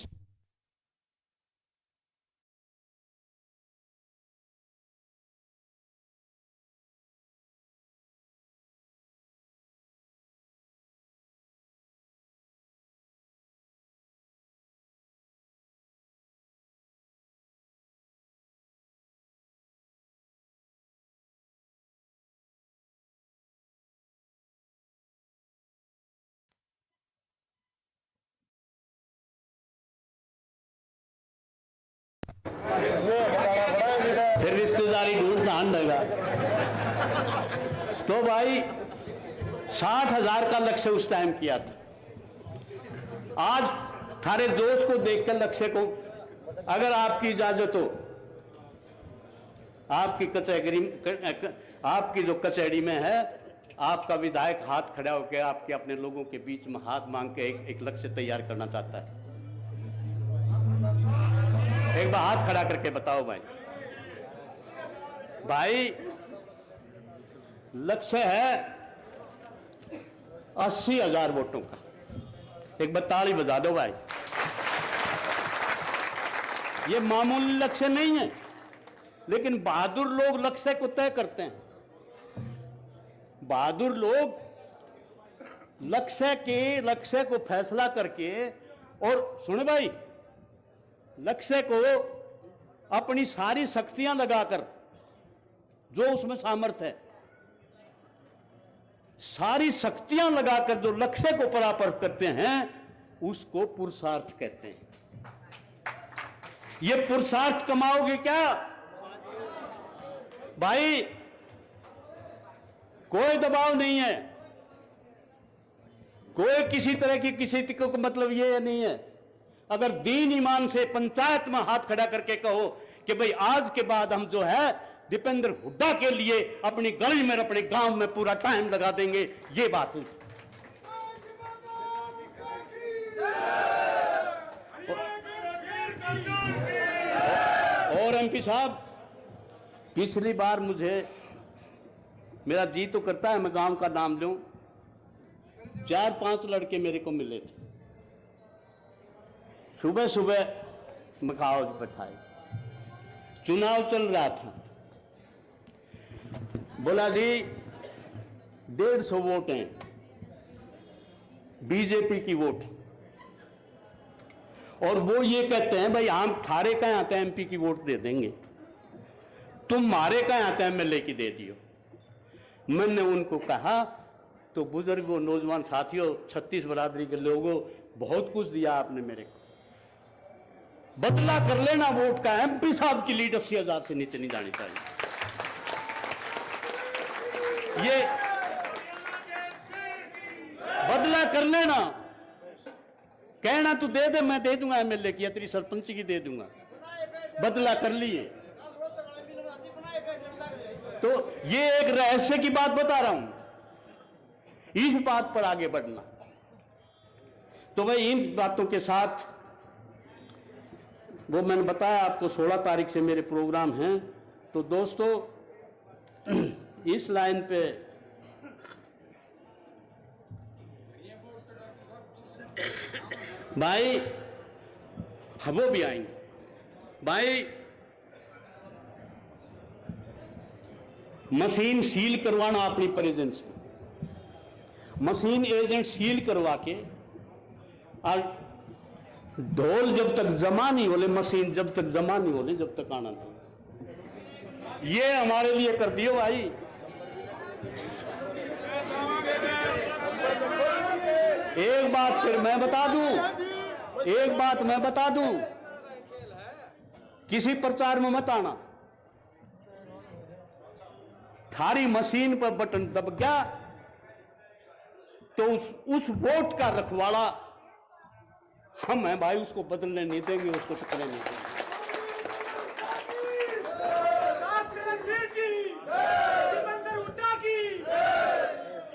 फिर रिश्तेदारी ढूंढ ध्यान देगा। तो भाई 60,000 का लक्ष्य उस टाइम किया था। आज थारे जोश को देखकर लक्ष्य को, अगर आपकी इजाजत हो, आपकी जो कचहरी में है आपका विधायक हाथ खड़ा होकर आपके अपने लोगों के बीच में हाथ मांग के एक लक्ष्य तैयार करना चाहता है। एक बार हाथ खड़ा करके बताओ भाई। भाई लक्ष्य है 80,000 वोटों का। एक बार ताली बजा दो भाई। ये मामूली लक्ष्य नहीं है, लेकिन बहादुर लोग लक्ष्य को तय करते हैं। बहादुर लोग लक्ष्य को फैसला करके, और सुने भाई, लक्ष्य को अपनी सारी शक्तियां लगाकर, जो उसमें सामर्थ्य है, सारी शक्तियां लगाकर जो लक्ष्य को प्राप्त करते हैं, उसको पुरुषार्थ कहते हैं। ये पुरुषार्थ कमाओगे क्या भाई? कोई दबाव नहीं है, कोई किसी तरह की किसी को मतलब ये नहीं है। अगर दीन ईमान से पंचायत में हाथ खड़ा करके कहो कि भाई आज के बाद हम जो है दीपेंद्र हुड्डा के लिए अपनी गली में, अपने गांव में पूरा टाइम लगा देंगे, ये बात हुई। और एमपी साहब, पिछली बार मेरा जी तो करता है मैं गांव का नाम लूं, 4-5 लड़के मेरे को मिले थे। सुबह सुबह मकाओ बैठाए, चुनाव चल रहा था। बोला जी 150 वोट हैं, बीजेपी की वोट, और वो ये कहते हैं भाई हम थारे कहाँ आते हैं एमपी की वोट दे देंगे, तुम मारे कहाँ आते हैं एमएलए की दे दियो। मैंने उनको कहा तो बुजुर्गों, नौजवान साथियों, 36 बरादरी के लोगों, बहुत कुछ दिया आपने मेरे को, बदला कर लेना वोट का। एमपी साहब की लीड 80,000 से नीचे नहीं जानी चाहिए। ये बदला कर लेना, कहना तू दे दे, मैं दे दूंगा एमएलए की, तेरी सरपंच की दे दूंगा, बदला कर लिए। तो ये एक रहस्य की बात बता रहा हूं, इस बात पर आगे बढ़ना। तो भाई इन बातों के साथ, वो मैंने बताया आपको 16 तारीख से मेरे प्रोग्राम हैं। तो दोस्तों इस लाइन पे भाई वो भी आएंगे भाई। मशीन सील करवाना अपनी प्रेजेंस में, मशीन एजेंट सील करवा के, और ढोल जब तक जमा नहीं होले, मशीन जब तक जमा नहीं होले, जब तक आना नहीं। ये हमारे लिए कर दियो भाई। एक बात फिर मैं बता दूं, एक बात मैं बता दूं, किसी प्रचार में मत आना। थारी मशीन पर बटन दब गया तो उस वोट का रखवाला हम हैं भाई, उसको बदलने नहीं देंगे, उसको टकराने नहीं देंगे।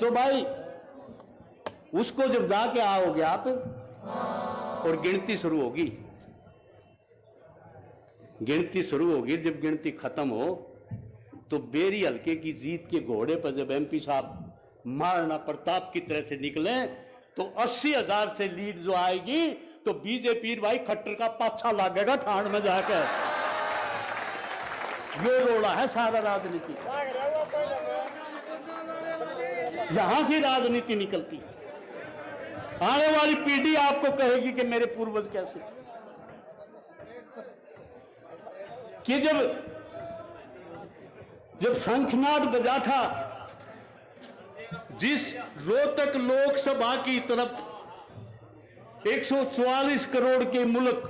तो भाई उसको जब जाके आओगे आप और गिनती शुरू होगी, गिनती शुरू होगी, जब गिनती खत्म हो तो बेरी हल्के की जीत के घोड़े पर जब एमपी साहब महाराणा प्रताप की तरह से निकले तो 80,000 से लीड जो आएगी तो बीजेपी भाई खट्टर का पाछा लागेगा ठाण में जाकर। ये रोड़ा है सारा राजनीति, यहां से राजनीति निकलती है। आने वाली पीढ़ी आपको कहेगी कि मेरे पूर्वज कैसे, कि जब शंखनाद बजा था, जिस रोहतक लोकसभा की तरफ 144 करोड़ के मुल्क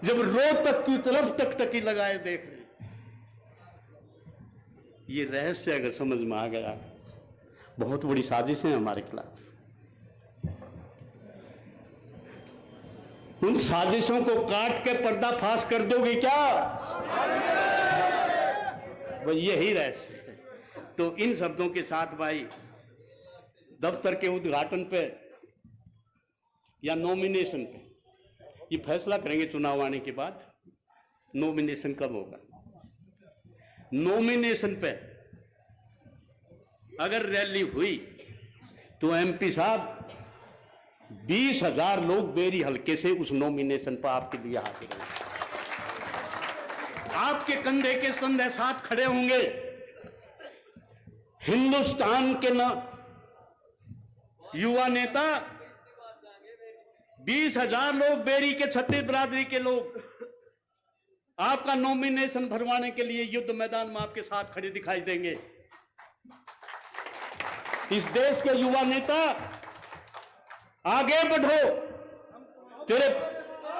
जब रोहतक की तरफ टकटकी लगाए देख रहे, ये रहस्य अगर समझ में आ गया, बहुत बड़ी साजिशें हमारे खिलाफ, उन साजिशों को काट के पर्दाफाश कर दोगे क्या? वह यही रहस्य है। तो इन शब्दों के साथ भाई दफ्तर के उद्घाटन पे या नॉमिनेशन पे ये फैसला करेंगे चुनाव आने के बाद नॉमिनेशन कब होगा। नॉमिनेशन पे अगर रैली हुई तो एमपी साहब 20,000 लोग बेरी हल्के से उस नॉमिनेशन पर आपके लिए हाजिर होंगे। आपके कंधे के कंधे साथ खड़े होंगे। हिंदुस्तान के युवा नेता 20,000 लोग बेरी के छत्तीस बिरादरी के लोग आपका नॉमिनेशन भरवाने के लिए युद्ध मैदान में आपके साथ खड़े दिखाई देंगे। इस देश के युवा नेता आगे बढ़ो,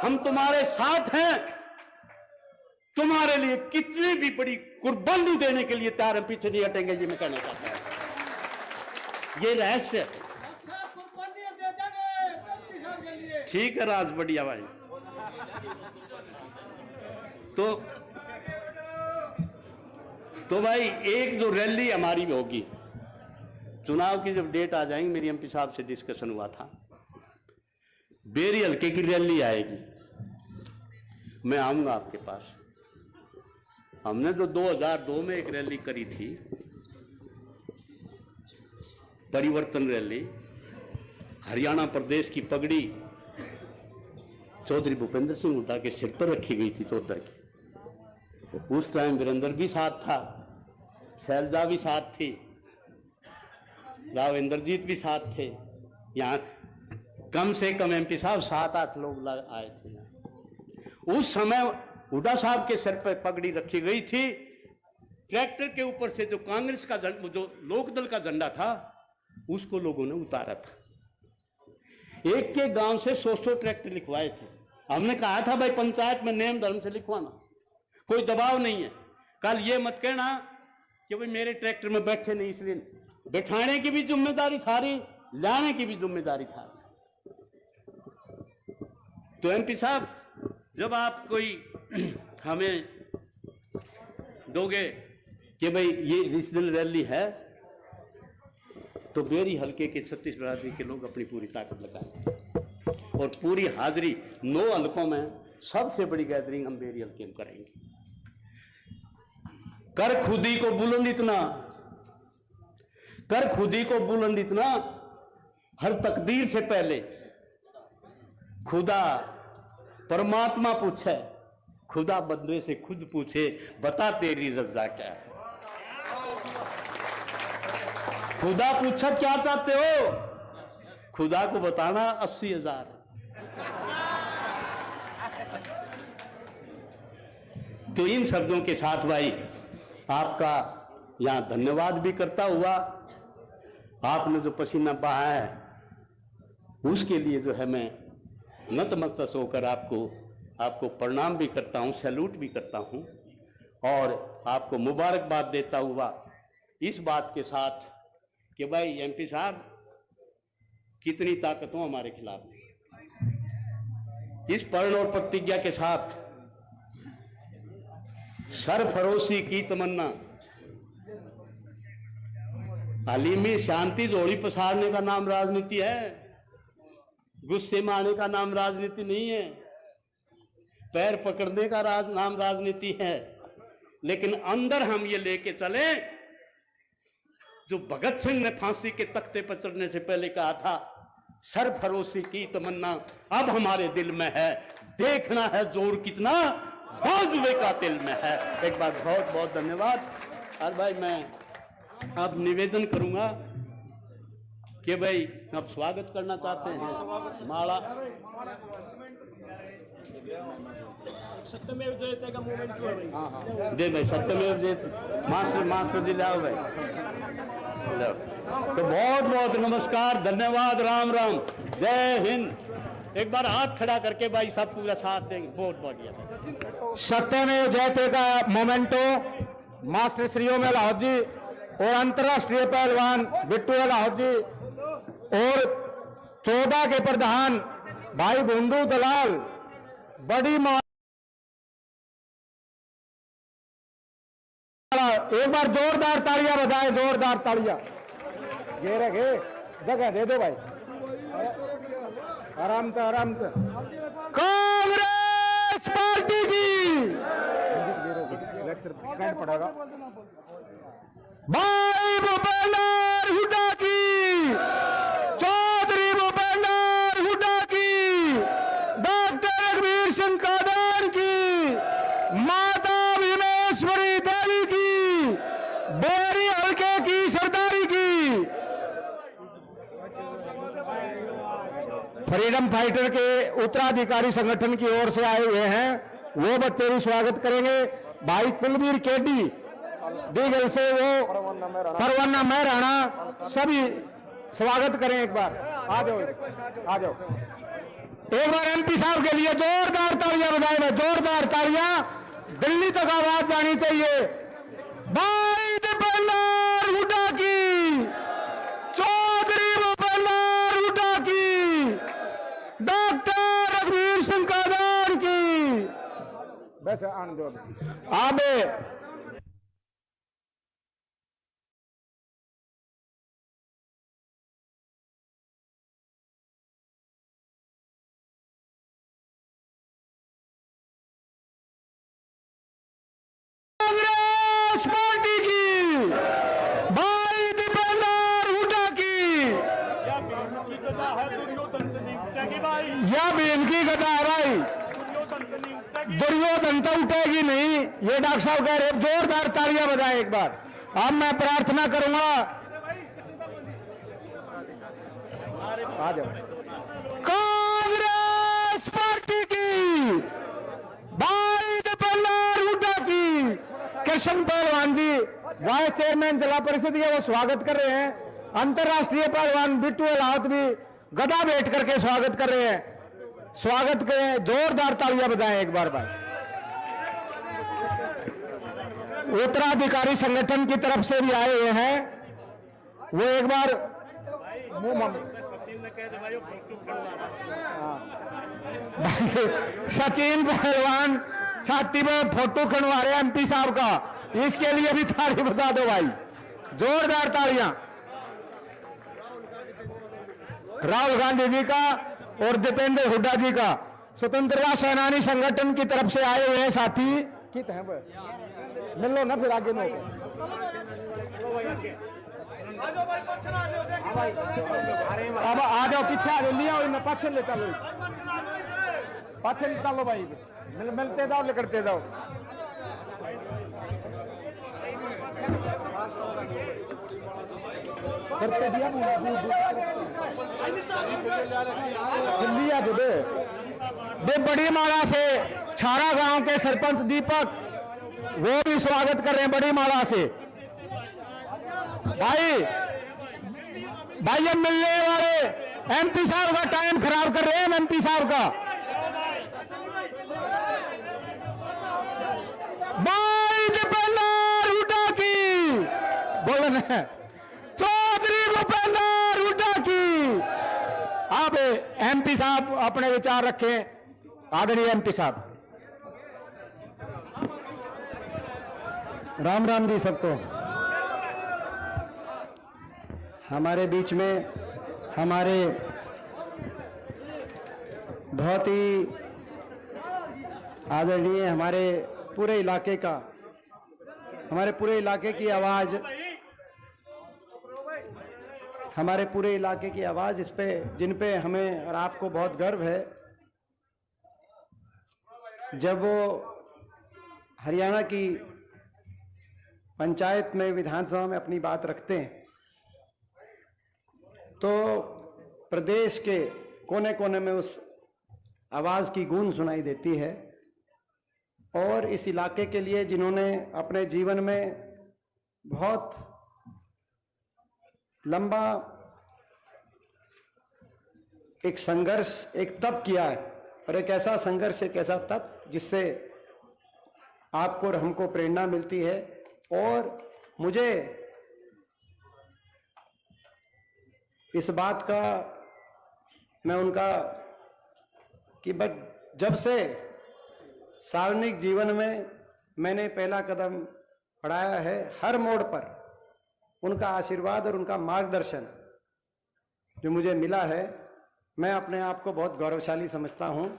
हम तुम्हारे साथ हैं, तुम्हारे लिए कितनी भी बड़ी कुर्बानी देने के लिए तैयार, हम पीछे नहीं हटेंगे। ये मैं कहना चाहता हूं, ये रहस्य है। ठीक है राज, बढ़िया भाई। तो भाई एक जो रैली हमारी होगी, चुनाव की जब डेट आ जाएंगी, मेरी एमपी साहब से डिस्कशन हुआ था, बेरी हल्के की रैली आएगी, मैं आऊंगा आपके पास। हमने जो 2002 में एक रैली करी थी, परिवर्तन रैली, हरियाणा प्रदेश की पगड़ी चौधरी भूपेंद्र सिंह हुड्डा के सिर पर रखी गई थी चौधरी की। उस टाइम वीरेंद्र भी साथ था, शैलजा भी साथ थी, राव इंद्रजीत भी साथ थे। यहाँ कम से कम एमपी साहब 7-8 लोग आए थे। उस समय हुड्डा साहब के सिर पर पगड़ी रखी गई थी। ट्रैक्टर के ऊपर से जो कांग्रेस का जो लोकदल का झंडा था, उसको लोगों ने उतारा था। एक के गांव से 100 ट्रैक्टर लिखवाए थे। हमने कहा था भाई पंचायत में नेम धर्म से लिखवाना, कोई दबाव नहीं है। कल ये मत कहना कि भाई मेरे ट्रैक्टर में बैठे नहीं, इसलिए बैठाने की भी जिम्मेदारी थारी, लाने की भी जिम्मेदारी थारी। तो एमपी साहब, जब आप कोई हमें दोगे कि भाई ये इस दिन रैली है, तो बेरी हल्के के 36 बिरादरी के लोग अपनी पूरी ताकत लगाएंगे और पूरी हाजिरी 9 हल्कों में सबसे बड़ी गैदरिंग हम बेरी हल्के में करेंगे। कर खुदी को बुलंद इतना, कर खुदी को बुलंद इतना, हर तकदीर से पहले खुदा परमात्मा पूछे, खुदा बंदे से खुद पूछे, बता तेरी रजा क्या है। खुदा पूछा क्या चाहते हो, खुदा को बताना 80,000। तो इन शब्दों के साथ भाई आपका यहां धन्यवाद भी करता हुआ, आपने जो पसीना बहाया है उसके लिए जो है मैं नतमस्तक होकर आपको प्रणाम भी करता हूं, सैल्यूट भी करता हूं और आपको मुबारकबाद देता हुआ इस बात के साथ कि भाई एमपी साहब कितनी ताकत हो हमारे खिलाफ, इस प्रण और प्रतिज्ञा के साथ सरफरोशी की तमन्ना, हालिमी शांति जोड़ी पसारने का नाम राजनीति है, गुस्से में आने का नाम राजनीति नहीं है, पैर पकड़ने का नाम राजनीति है। लेकिन अंदर हम ये लेके चले जो भगत सिंह ने फांसी के तख्ते पर चढ़ने से पहले कहा था, सरफरोशी की तमन्ना अब हमारे दिल में है, देखना है जोर कितना बाजुए का दिल में है। एक बार बहुत बहुत धन्यवाद। और भाई मैं अब निवेदन करूंगा कि भाई अब स्वागत करना चाहते हैं माला सत्यमेव जयते का मूवमेंट क्यों है भाई? हाँ दे भाई, सत्यमेव जयते मास्टर जी लाओ भाई। तो बहुत बहुत नमस्कार, धन्यवाद, राम राम, जय हिंद। एक बार हाथ खड़ा करके भाई सब पूरा साथ देंगे, बहुत बढ़िया। सत्यमेव जयते का मोमेंटो मास्टर श्री ओम लाहौर जी और अंतर्राष्ट्रीय पहलवान बिट्टू लाहौर जी और 14 के प्रधान भाई भुंडू दलाल, बड़ी एक बार जोरदार तालियां बजाएं, जोरदार तालियां। ये रखे जगह दे दो भाई, आराम से आराम से। कांग्रेस पार्टी की लेक्चर पड़ेगा। भाई भूपेंद्र हुड्डा की, चौधरी भूपेंद्र हुड्डा की, डॉक्टर रघुवीर सिंह कादार की, माता भीमेश्वरी देवी की, बोरी हल्के की सरदारी की, फ्रीडम फाइटर के उत्तराधिकारी संगठन की ओर से आए हुए हैं, वो बच्चे भी स्वागत करेंगे। भाई कुलवीर केडी डीगल से, वो परवाना महराणा, सभी स्वागत करें एक बार। आ जाओ आ जाओ, एक बार एमपी साहब के लिए जोरदार तालियां बजाएं, जोरदार तालियां, दिल्ली तक आवाज जानी चाहिए। भाई दीपेंद्र हुड्डा की, चौधरी भूपेंद्र हुड्डा की, डॉक्टर रघुवीर सिंह कादार की। बस आन दो आबे। कांग्रेस पार्टी की, भाई दीपेंद्र हुड्डा की। या भीम की गदा है भाई, दुर्योधन तो उठेगी नहीं, ये डॉक्टर साहब कह रहे। जोरदार तालियां बजाएं एक बार। अब मैं प्रार्थना करूंगा, आ जाओ। कांग्रेस पार्टी की, भाई दीपेंद्र हुड्डा की, कृष्ण पहलवान जी वाइस चेयरमैन जिला परिषद के, वो स्वागत कर रहे हैं। अंतर्राष्ट्रीय पहलवान बिट्टू अलावत भी गदा बैठ करके स्वागत कर रहे हैं। स्वागत करें, जोरदार तालियां बजाएं एक बार भाई। उत्तराधिकारी संगठन की तरफ से भी आए हुए हैं, वो एक बार सचिन पहलवान छाती में फोटो खिंचवा रहे हैं एमपी साहब का, इसके लिए भी ताली बजा दो भाई, जोरदार तालियां। राहुल गांधी जी का और दीपेंद्र हुड्डा जी का, स्वतंत्रता सेनानी संगठन की तरफ से आए हुए हैं साथी। कित है मिल लो ना, फिर आगे में अब आ जाओ, पीछे आ जाओ, लिया पाछे ले चलो, पाछे ले चलो भाई, मिलते जाओ, लेकर जाओ। करते दिया लिया जो दे बड़ी माला से छारा गांव के सरपंच दीपक, वो भी स्वागत कर रहे हैं बड़ी माला से। भाई भाई ये मिलने वाले एमपी साहब का टाइम खराब कर रहे हैं, एमपी साहब का। भाई दीपेंद्र हुड्डा की, बोलो ना, चौधरी भूपेंद्र हुड्डा की। आप एमपी साहब अपने विचार रखें, आदरणीय एमपी साहब। राम राम जी सबको। हमारे बीच में हमारे बहुत ही आदरणीय, हमारे पूरे इलाके की आवाज़, हमारे पूरे इलाके की आवाज़, इस पे जिन पे हमें और आपको बहुत गर्व है। जब वो हरियाणा की पंचायत में, विधानसभा में अपनी बात रखते हैं, तो प्रदेश के कोने कोने में उस आवाज़ की गूंज सुनाई देती है। और इस इलाके के लिए जिन्होंने अपने जीवन में बहुत लंबा एक संघर्ष, एक तप किया है, और एक ऐसा संघर्ष, एक ऐसा तप जिससे आपको और हमको प्रेरणा मिलती है। और मुझे इस बात का, मैं उनका कि बस जब से सार्वजनिक जीवन में मैंने पहला कदम पढ़ाया है, हर मोड़ पर उनका आशीर्वाद और उनका मार्गदर्शन जो मुझे मिला है, मैं अपने आप को बहुत गौरवशाली समझता हूँ।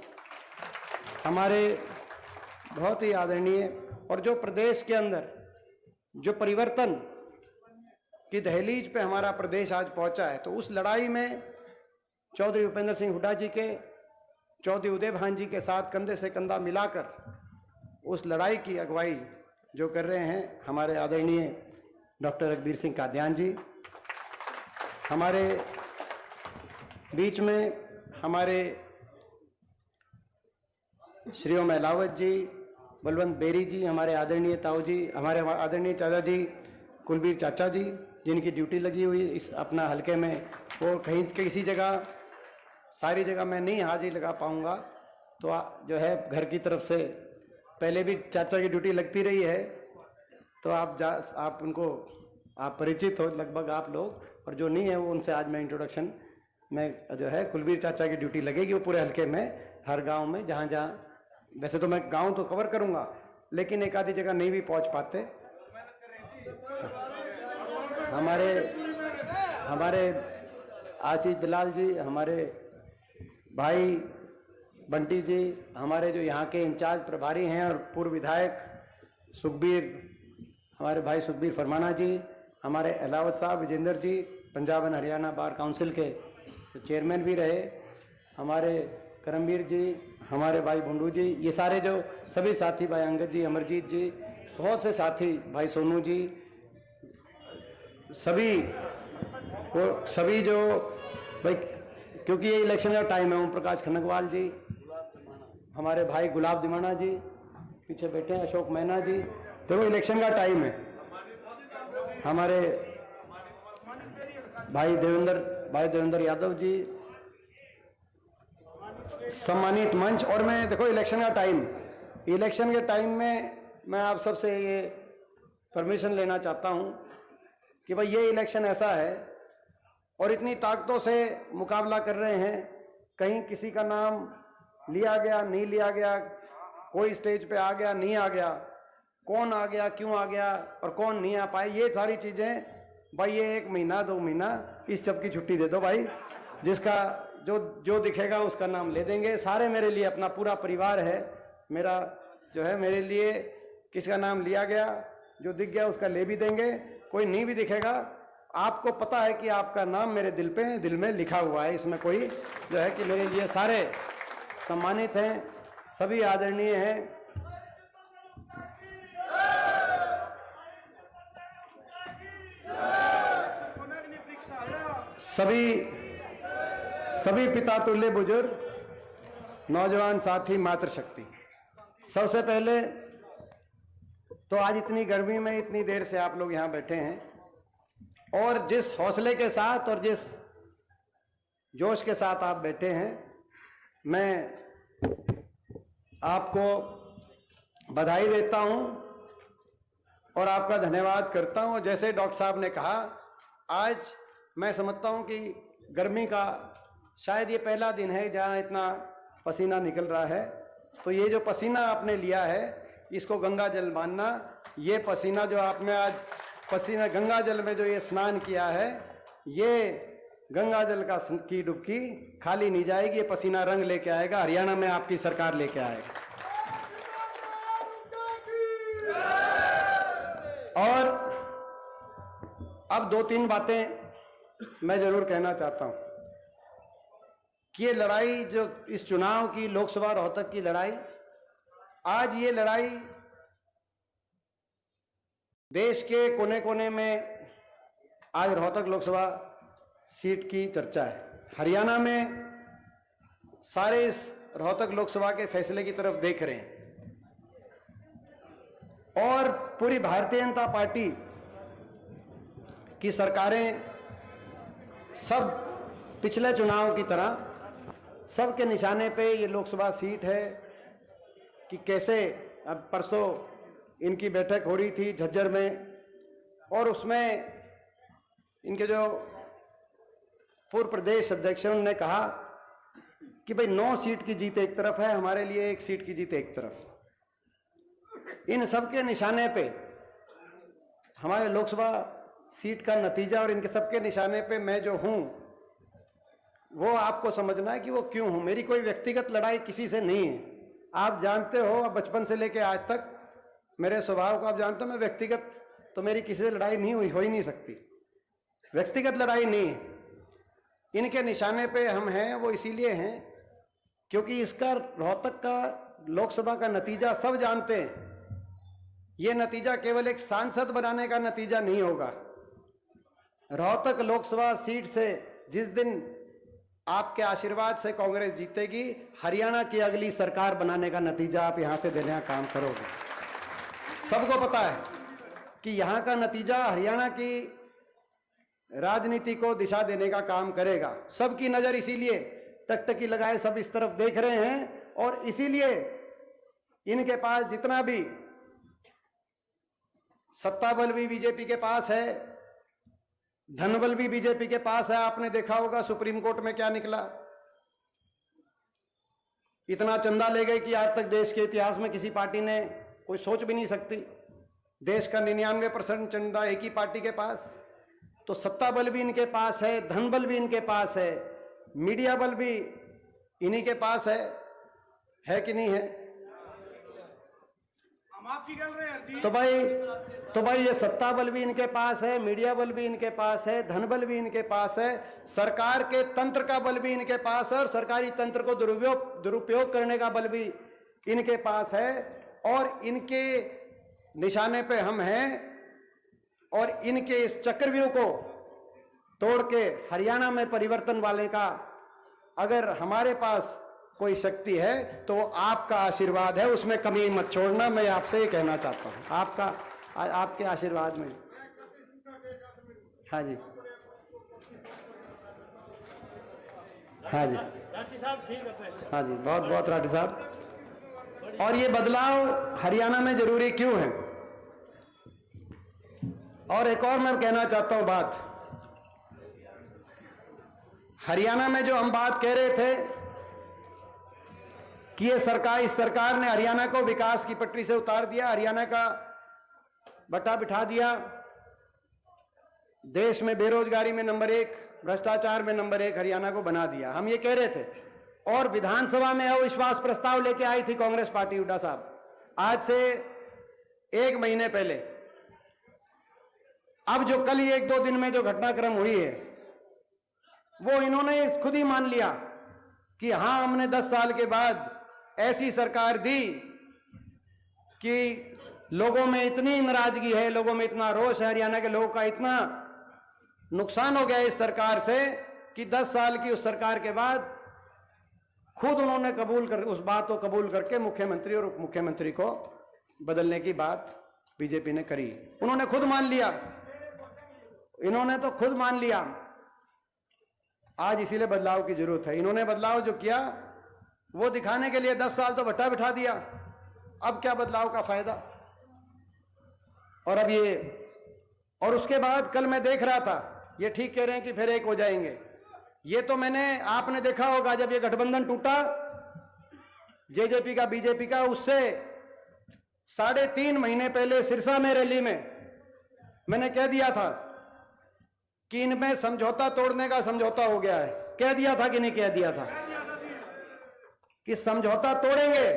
हमारे बहुत ही आदरणीय और जो प्रदेश के अंदर जो परिवर्तन की दहलीज पे हमारा प्रदेश आज पहुंचा है, तो उस लड़ाई में चौधरी भूपेंद्र सिंह हुड्डा जी के, चौधरी उदय भान जी के साथ कंधे से कंधा मिलाकर उस लड़ाई की अगुवाई जो कर रहे हैं हमारे आदरणीय डॉक्टर रघुबीर सिंह कादियान जी। हमारे बीच में हमारे श्री महिलावत जी, बलवंत बेरी जी, हमारे आदरणीय ताऊ जी, हमारे आदरणीय चाचा जी कुलबीर चाचा जी, जिनकी ड्यूटी लगी हुई इस अपना हलके में, वो कहीं किसी जगह, सारी जगह मैं नहीं हाजिरी लगा पाऊंगा, तो जो है घर की तरफ से पहले भी चाचा की ड्यूटी लगती रही है, तो आप उनको आप परिचित हो लगभग आप लोग, और जो नहीं है वो उनसे आज मैं इंट्रोडक्शन में जो है कुलबीर चाचा की ड्यूटी लगेगी वो पूरे हलके में, हर गांव में, जहां जहां, वैसे तो मैं गांव तो कवर करूंगा लेकिन एक आधी जगह नहीं भी पहुंच पाते। हमारे आशीष दलाल जी, हमारे भाई बंटी जी, हमारे जो यहाँ के इंचार्ज प्रभारी हैं और पूर्व विधायक सुखबीर, हमारे भाई सुखबीर फरमाना जी, हमारे अलावत साहब Vijender ji, Punjab and Haryana bar council के चेयरमैन भी रहे, हमारे करमवीर जी, हमारे भाई भुंडू जी, ये सारे जो सभी साथी, भाई अंगद जी, अमरजीत जी, बहुत से साथी, भाई सोनू जी, सभी जो भाई, क्योंकि ये इलेक्शन का टाइम है, ओम प्रकाश खनकवाल जी, हमारे भाई गुलाब दिमाना जी पीछे बैठे हैं, अशोक मैना जी, देखो इलेक्शन का टाइम है, हमारे भाई देवेंद्र यादव जी, सम्मानित मंच, और मैं देखो इलेक्शन के टाइम में मैं आप सबसे ये परमिशन लेना चाहता हूं कि भाई ये इलेक्शन ऐसा है और इतनी ताकतों से मुकाबला कर रहे हैं, कहीं किसी का नाम लिया गया, नहीं लिया गया, कोई स्टेज पे आ गया, नहीं आ गया, कौन आ गया, क्यों आ गया और कौन नहीं आ पाए, ये सारी चीजें भाई ये 1 महीना 2 महीना इस सब की छुट्टी दे दो भाई, जिसका जो दिखेगा उसका नाम ले देंगे। सारे मेरे लिए, अपना पूरा परिवार है मेरा, जो है मेरे लिए किसका नाम लिया गया, जो दिख गया उसका ले भी देंगे, कोई नहीं भी दिखेगा, आपको पता है कि आपका नाम मेरे दिल में लिखा हुआ है, इसमें कोई जो है कि मेरे लिए सारे सम्मानित हैं, सभी आदरणीय हैं। सभी पिता तुल्य बुजुर्ग, नौजवान साथी, मातृशक्ति, सबसे पहले तो आज इतनी गर्मी में इतनी देर से आप लोग यहाँ बैठे हैं और जिस हौसले के साथ और जिस जोश के साथ आप बैठे हैं, मैं आपको बधाई देता हूँ और आपका धन्यवाद करता हूँ। जैसे डॉक्टर साहब ने कहा, आज मैं समझता हूँ कि गर्मी का शायद ये पहला दिन है जहाँ इतना पसीना निकल रहा है, तो ये जो पसीना आपने लिया है इसको गंगा जल मानना। ये पसीना जो आपने आज गंगा जल में जो ये स्नान किया है, ये गंगा जल की डुबकी खाली नहीं जाएगी, ये पसीना रंग लेके आएगा, हरियाणा में आपकी सरकार लेके आएगा। और अब 2-3 बातें मैं जरूर कहना चाहता हूं कि ये लड़ाई जो इस चुनाव की, लोकसभा रोहतक की लड़ाई, आज ये लड़ाई देश के कोने कोने में आज रोहतक लोकसभा सीट की चर्चा है। हरियाणा में सारे इस रोहतक लोकसभा के फैसले की तरफ देख रहे हैं और पूरी भारतीय जनता पार्टी की सरकारें सब पिछले चुनाव की तरह सबके निशाने पे ये लोकसभा सीट है कि कैसे, अब परसों इनकी बैठक हो रही थी झज्जर में और उसमें इनके जो पूर्व प्रदेश अध्यक्ष हैं उन्होंने कहा कि भाई 9 सीट की जीत एक तरफ है, हमारे लिए 1 सीट की जीत एक तरफ। इन सब के निशाने पे हमारे लोकसभा सीट का नतीजा और इनके सबके निशाने पे मैं जो हूं, वो आपको समझना है कि वो क्यों हूं। मेरी कोई व्यक्तिगत लड़ाई किसी से नहीं है। आप जानते हो, अब बचपन से लेके आज तक मेरे स्वभाव को आप जानते हो, मैं व्यक्तिगत तो मेरी किसी से लड़ाई नहीं हुई, हो ही नहीं सकती। व्यक्तिगत लड़ाई नहीं है। इनके निशाने पे हम हैं, वो इसीलिए हैं क्योंकि इसका रोहतक का लोकसभा का नतीजा सब जानते हैं। ये नतीजा केवल एक सांसद बनाने का नतीजा नहीं होगा। रोहतक लोकसभा सीट से जिस दिन आपके आशीर्वाद से कांग्रेस जीतेगी, हरियाणा की अगली सरकार बनाने का नतीजा आप यहां से देने का काम करोगे। सबको पता है कि यहां का नतीजा हरियाणा की राजनीति को दिशा देने का काम करेगा। सबकी नजर इसीलिए टकटकी लगाए सब इस तरफ देख रहे हैं और इसीलिए इनके पास जितना भी सत्ता बल भी बीजेपी के पास है, धन बल भी बीजेपी के पास है। आपने देखा होगा सुप्रीम कोर्ट में क्या निकला। इतना चंदा ले गए कि आज तक देश के इतिहास में किसी पार्टी ने कोई सोच भी नहीं सकती। देश का 99% चंदा एक ही पार्टी के पास। तो सत्ता बल भी इनके पास है, धन बल भी इनके पास है, मीडिया बल भी इन्हीं के पास है कि नहीं है? तो भाई ये सत्ता बल भी इनके पास है, मीडिया बल भी इनके पास है, धन बल भी इनके पास है, सरकार के तंत्र का बल भी इनके पास है और सरकारी तंत्र को दुरुपयोग करने का बल भी इनके पास है। और इनके निशाने पे हम हैं और इनके इस चक्रव्यूह को तोड़ के हरियाणा में परिवर्तन वाले का अगर हमारे पास कोई शक्ति है तो वो आपका आशीर्वाद है, उसमें कमी मत छोड़ना। मैं आपसे ये कहना चाहता हूं, आपके आशीर्वाद में। हाँ जी, हाँ जी, हाँ जी, बहुत बहुत राठी साहब। और ये बदलाव हरियाणा में जरूरी क्यों है? और एक और मैं कहना चाहता हूं बात। हरियाणा में जो हम बात कह रहे थे कि ये सरकार, इस सरकार ने हरियाणा को विकास की पटरी से उतार दिया, हरियाणा का बट्टा बिठा दिया, देश में बेरोजगारी में नंबर 1, भ्रष्टाचार में नंबर 1 हरियाणा को बना दिया। हम ये कह रहे थे और विधानसभा में अविश्वास प्रस्ताव लेके आई थी कांग्रेस पार्टी, हुड्डा साहब, आज से 1 महीने पहले। अब जो कल ही 1-2 दिन में जो घटनाक्रम हुई है वो इन्होंने खुद ही मान लिया कि हां, हमने 10 साल के बाद ऐसी सरकार दी कि लोगों में इतनी नाराजगी है, लोगों में इतना रोष है, हरियाणा के लोगों का इतना नुकसान हो गया इस सरकार से कि 10 साल की उस सरकार के बाद खुद उन्होंने उस बात को कबूल करके मुख्यमंत्री और उप मुख्यमंत्री को बदलने की बात बीजेपी ने करी। उन्होंने खुद मान लिया, इन्होंने तो खुद मान लिया। आज इसीलिए बदलाव की जरूरत है। इन्होंने बदलाव जो किया वो दिखाने के लिए 10 साल तो भट्टा बिठा दिया। अब क्या बदलाव का फायदा? और अब ये, और उसके बाद कल मैं देख रहा था, ये ठीक कह रहे हैं कि फिर एक हो जाएंगे। ये तो आपने देखा होगा जब ये गठबंधन टूटा जेजेपी का बीजेपी का, उससे 3.5 महीने पहले सिरसा में रैली में मैंने कह दिया था कि इनमें समझौता तोड़ने का समझौता हो गया है। कह दिया था कि नहीं कह दिया था कि समझौता तोड़ेंगे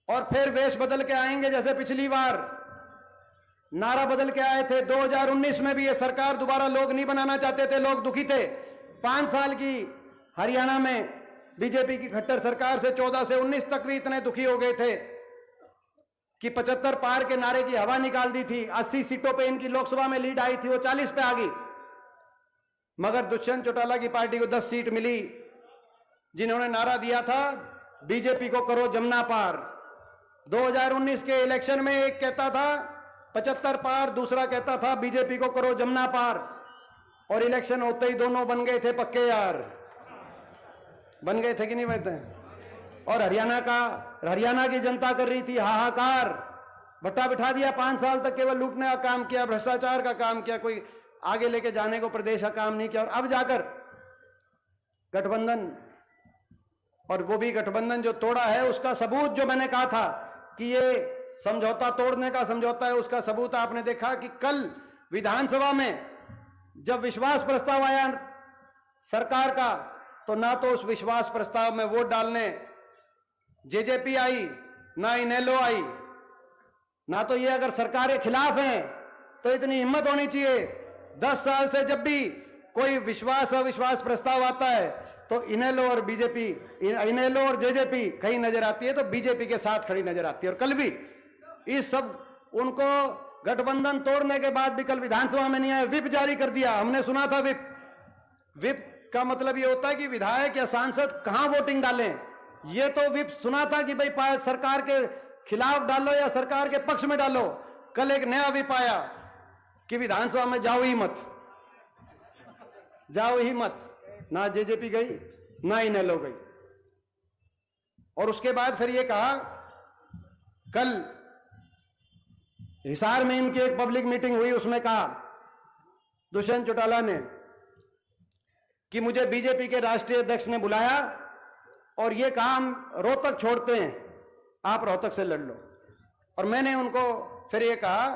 और फिर वेश बदल के आएंगे। जैसे पिछली बार नारा बदल के आए थे, 2019 में भी ये सरकार दोबारा लोग नहीं बनाना चाहते थे, लोग दुखी थे। 5 साल की हरियाणा में बीजेपी की खट्टर सरकार से 14 से 19 तक भी इतने दुखी हो गए थे कि 75 पार के नारे की हवा निकाल दी थी। 80 सीटों पे इनकी लोकसभा में लीड आई थी, वो 40 पे आ गई। मगर दुष्यंत चौटाला की पार्टी को 10 सीट मिली, जिन्होंने नारा दिया था बीजेपी को करो जमुना पार। 2019 के इलेक्शन में एक कहता था 75 पार, दूसरा कहता था बीजेपी को करो जमुना पार, और इलेक्शन होते ही दोनों बन गए थे पक्के यार। बन गए थे कि नहीं बने? और हरियाणा की जनता कर रही थी हाहाकार, भट्टा बिठा दिया। 5 साल तक केवल लूटने का काम किया, भ्रष्टाचार का काम किया, कोई आगे लेके जाने को प्रदेश का काम नहीं किया। और अब जाकर गठबंधन, और वो भी गठबंधन जो तोड़ा है उसका सबूत जो मैंने कहा था कि ये समझौता तोड़ने का समझौता है। उसका सबूत आपने देखा कि कल विधानसभा में जब विश्वास प्रस्ताव आया सरकार का, तो ना तो उस विश्वास प्रस्ताव में वोट डालने जेजेपी आई, ना इनेलो आई, ना तो ये अगर सरकार के खिलाफ हैं तो इतनी हिम्मत होनी चाहिए। 10 साल से जब भी कोई विश्वास अविश्वास प्रस्ताव आता है तो इनेलो और बीजेपी, इनेलो और जेजेपी कहीं नजर आती है तो बीजेपी के साथ खड़ी नजर आती है। और कल भी इस सब उनको गठबंधन तोड़ने के बाद भी कल विधानसभा में नहीं आए, विप जारी कर दिया। हमने सुना था विप का मतलब ये होता है कि विधायक या सांसद कहां वोटिंग डालें। ये तो विप सुना था कि भाई सरकार के खिलाफ डालो या सरकार के पक्ष में डालो। कल एक नया विप आया कि विधानसभा में जाओ ही मत, जाओ ही मत। ना जेजेपी गई ना इनेलो गई। और उसके बाद फिर ये कहा, कल हिसार में इनकी एक पब्लिक मीटिंग हुई, उसमें कहा दुष्यंत चौटाला ने कि मुझे बीजेपी के राष्ट्रीय अध्यक्ष ने बुलाया और ये कहा हम रोहतक छोड़ते हैं, आप रोहतक से लड़ लो। और मैंने उनको फिर ये कहा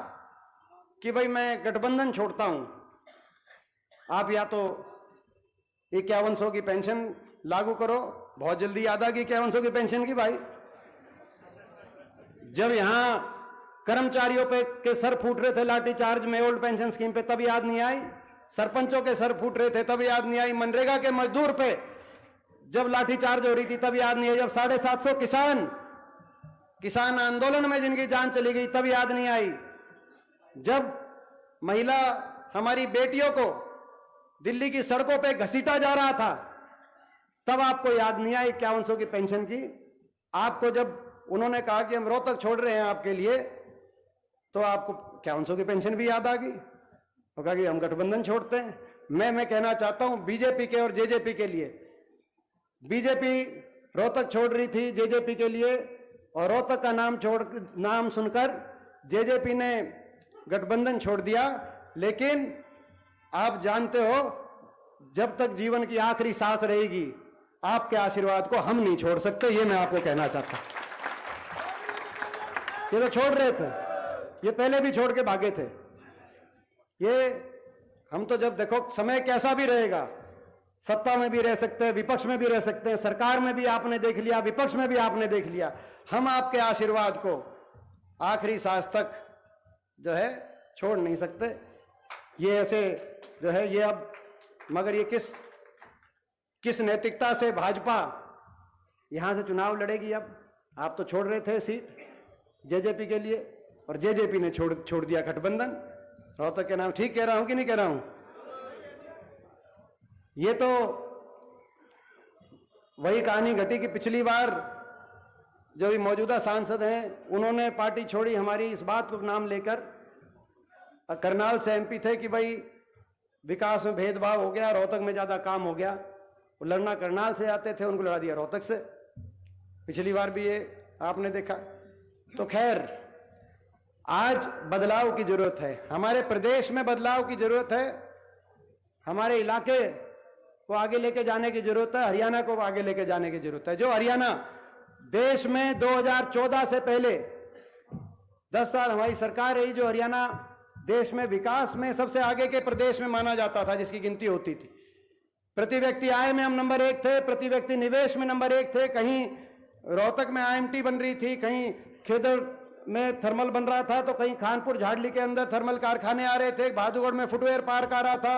कि भाई मैं गठबंधन छोड़ता हूं, आप या तो 5100 की पेंशन लागू करो। बहुत जल्दी याद आ गई 5100 की पेंशन की भाई। जब यहां कर्मचारियों पे के सर फूट रहे थे लाठीचार्ज में ओल्ड पेंशन स्कीम पे, तब याद नहीं आई। सरपंचों के सर फूट रहे थे तब याद नहीं आई। मनरेगा के मजदूर पे जब लाठीचार्ज हो रही थी तब याद नहीं आई। जब 750 किसान आंदोलन में जिनकी जान चली गई तब याद नहीं आई। जब महिला हमारी बेटियों को दिल्ली की सड़कों पे घसीटा जा रहा था तब आपको याद नहीं आई 5100 की पेंशन की। आपको जब उन्होंने कहा कि हम रोहतक छोड़ रहे हैं आपके लिए, तो आपको 5100 की पेंशन भी याद आ गई। वो कहा कि हम गठबंधन छोड़ते हैं। मैं कहना चाहता हूं बीजेपी के और जेजेपी के लिए, बीजेपी रोहतक छोड़ रही थी जेजेपी के लिए, और रोहतक का नाम सुनकर जेजेपी ने गठबंधन छोड़ दिया। लेकिन आप जानते हो, जब तक जीवन की आखिरी सांस रहेगी आपके आशीर्वाद को हम नहीं छोड़ सकते। ये मैं आपको कहना चाहता हूं। ये तो छोड़ रहे थे, ये पहले भी छोड़ के भागे थे। ये हम तो जब देखो समय कैसा भी रहेगा, सत्ता में भी रह सकते हैं, विपक्ष में भी रह सकते हैं, सरकार में भी आपने देख लिया, विपक्ष में भी आपने देख लिया। हम आपके आशीर्वाद को आखिरी सांस तक जो है छोड़ नहीं सकते। ये ऐसे जो है ये अब, मगर ये किस नैतिकता से भाजपा यहां से चुनाव लड़ेगी। अब आप तो छोड़ रहे थे सीट जेजेपी के लिए, और जेजेपी ने छोड़ दिया गठबंधन। रोहतक के नाम ठीक कह रहा हूं कि नहीं कह रहा हूं? ये तो वही कहानी घटी कि पिछली बार जो भी मौजूदा सांसद हैं उन्होंने पार्टी छोड़ी हमारी इस बात को नाम लेकर। करनाल से एमपी थे कि भाई विकास में भेदभाव हो गया, रोहतक में ज्यादा काम हो गया। वो लड़ना करनाल से आते थे, उनको लड़ा दिया रोहतक से। पिछली बार भी ये आपने देखा। तो खैर, आज बदलाव की जरूरत है, हमारे प्रदेश में बदलाव की जरूरत है, हमारे इलाके को आगे लेके जाने की जरूरत है, हरियाणा को आगे लेके जाने की जरूरत है। जो हरियाणा देश में 2014 से पहले 10 साल हमारी सरकार रही, जो हरियाणा देश में विकास में सबसे आगे के प्रदेश में माना जाता था, जिसकी गिनती होती थी। प्रति व्यक्ति आय में हम नंबर 1 थे, प्रति व्यक्ति निवेश में नंबर 1 थे। कहीं रोहतक में आईएमटी बन रही थी, कहीं खेदर में थर्मल बन रहा था, तो कहीं खानपुर झाड़ली के अंदर थर्मल कारखाने आ रहे थे, बहादुरगढ़ में फुटवेयर पार्क आ रहा था,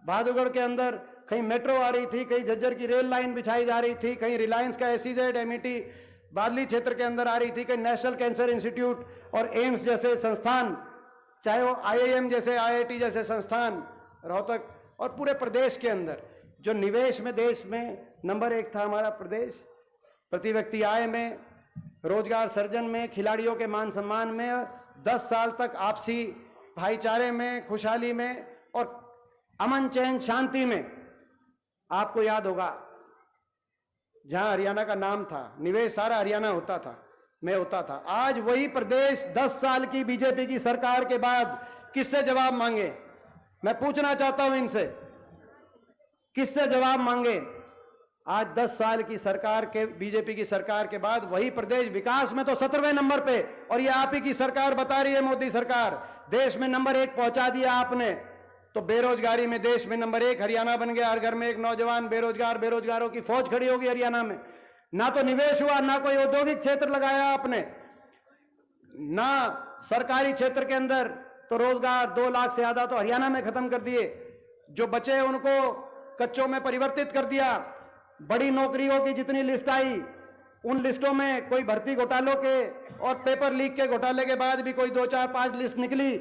बहादुरगढ़ के अंदर कहीं मेट्रो आ रही थी, कहीं झज्जर की रेल लाइन बिछाई जा रही थी, कहीं रिलायंस का एसईजेड एमईटी बादली क्षेत्र के अंदर आ रही थी, कहीं नेशनल कैंसर इंस्टीट्यूट और एम्स जैसे संस्थान, चाहे वो आईआईएम जैसे, आईआईटी जैसे संस्थान रोहतक और पूरे प्रदेश के अंदर। जो निवेश में देश में नंबर 1 था हमारा प्रदेश, प्रति व्यक्ति आय में, रोजगार सृजन में, खिलाड़ियों के मान सम्मान में, 10 साल तक आपसी भाईचारे में, खुशहाली में और अमन चैन शांति में। आपको याद होगा जहां हरियाणा का नाम था, निवेश सारा हरियाणा होता था, में होता था। आज वही प्रदेश 10 साल की बीजेपी की सरकार के बाद किससे जवाब मांगे? मैं पूछना चाहता हूं इनसे, किससे जवाब मांगे? आज 10 साल की सरकार के, बीजेपी की सरकार के बाद वही प्रदेश विकास में तो 17वें नंबर पे, और ये आप ही की सरकार बता रही है, मोदी सरकार, देश में नंबर 1 पहुंचा दिया आपने। तो बेरोजगारी में देश में नंबर 1 हरियाणा बन गया। हर घर में एक नौजवान बेरोजगार, बेरोजगारों की फौज खड़ी होगी हरियाणा में। ना तो निवेश हुआ, ना कोई औद्योगिक क्षेत्र लगाया आपने, ना सरकारी क्षेत्र के अंदर तो रोजगार 2 लाख से ज्यादा तो हरियाणा में खत्म कर दिए। जो बचे उनको कच्चों में परिवर्तित कर दिया। बड़ी नौकरियों की जितनी लिस्ट आई, उन लिस्टों में कोई भर्ती घोटालों के और पेपर लीक के घोटाले के बाद भी कोई 2, 4, 5 लिस्ट निकली,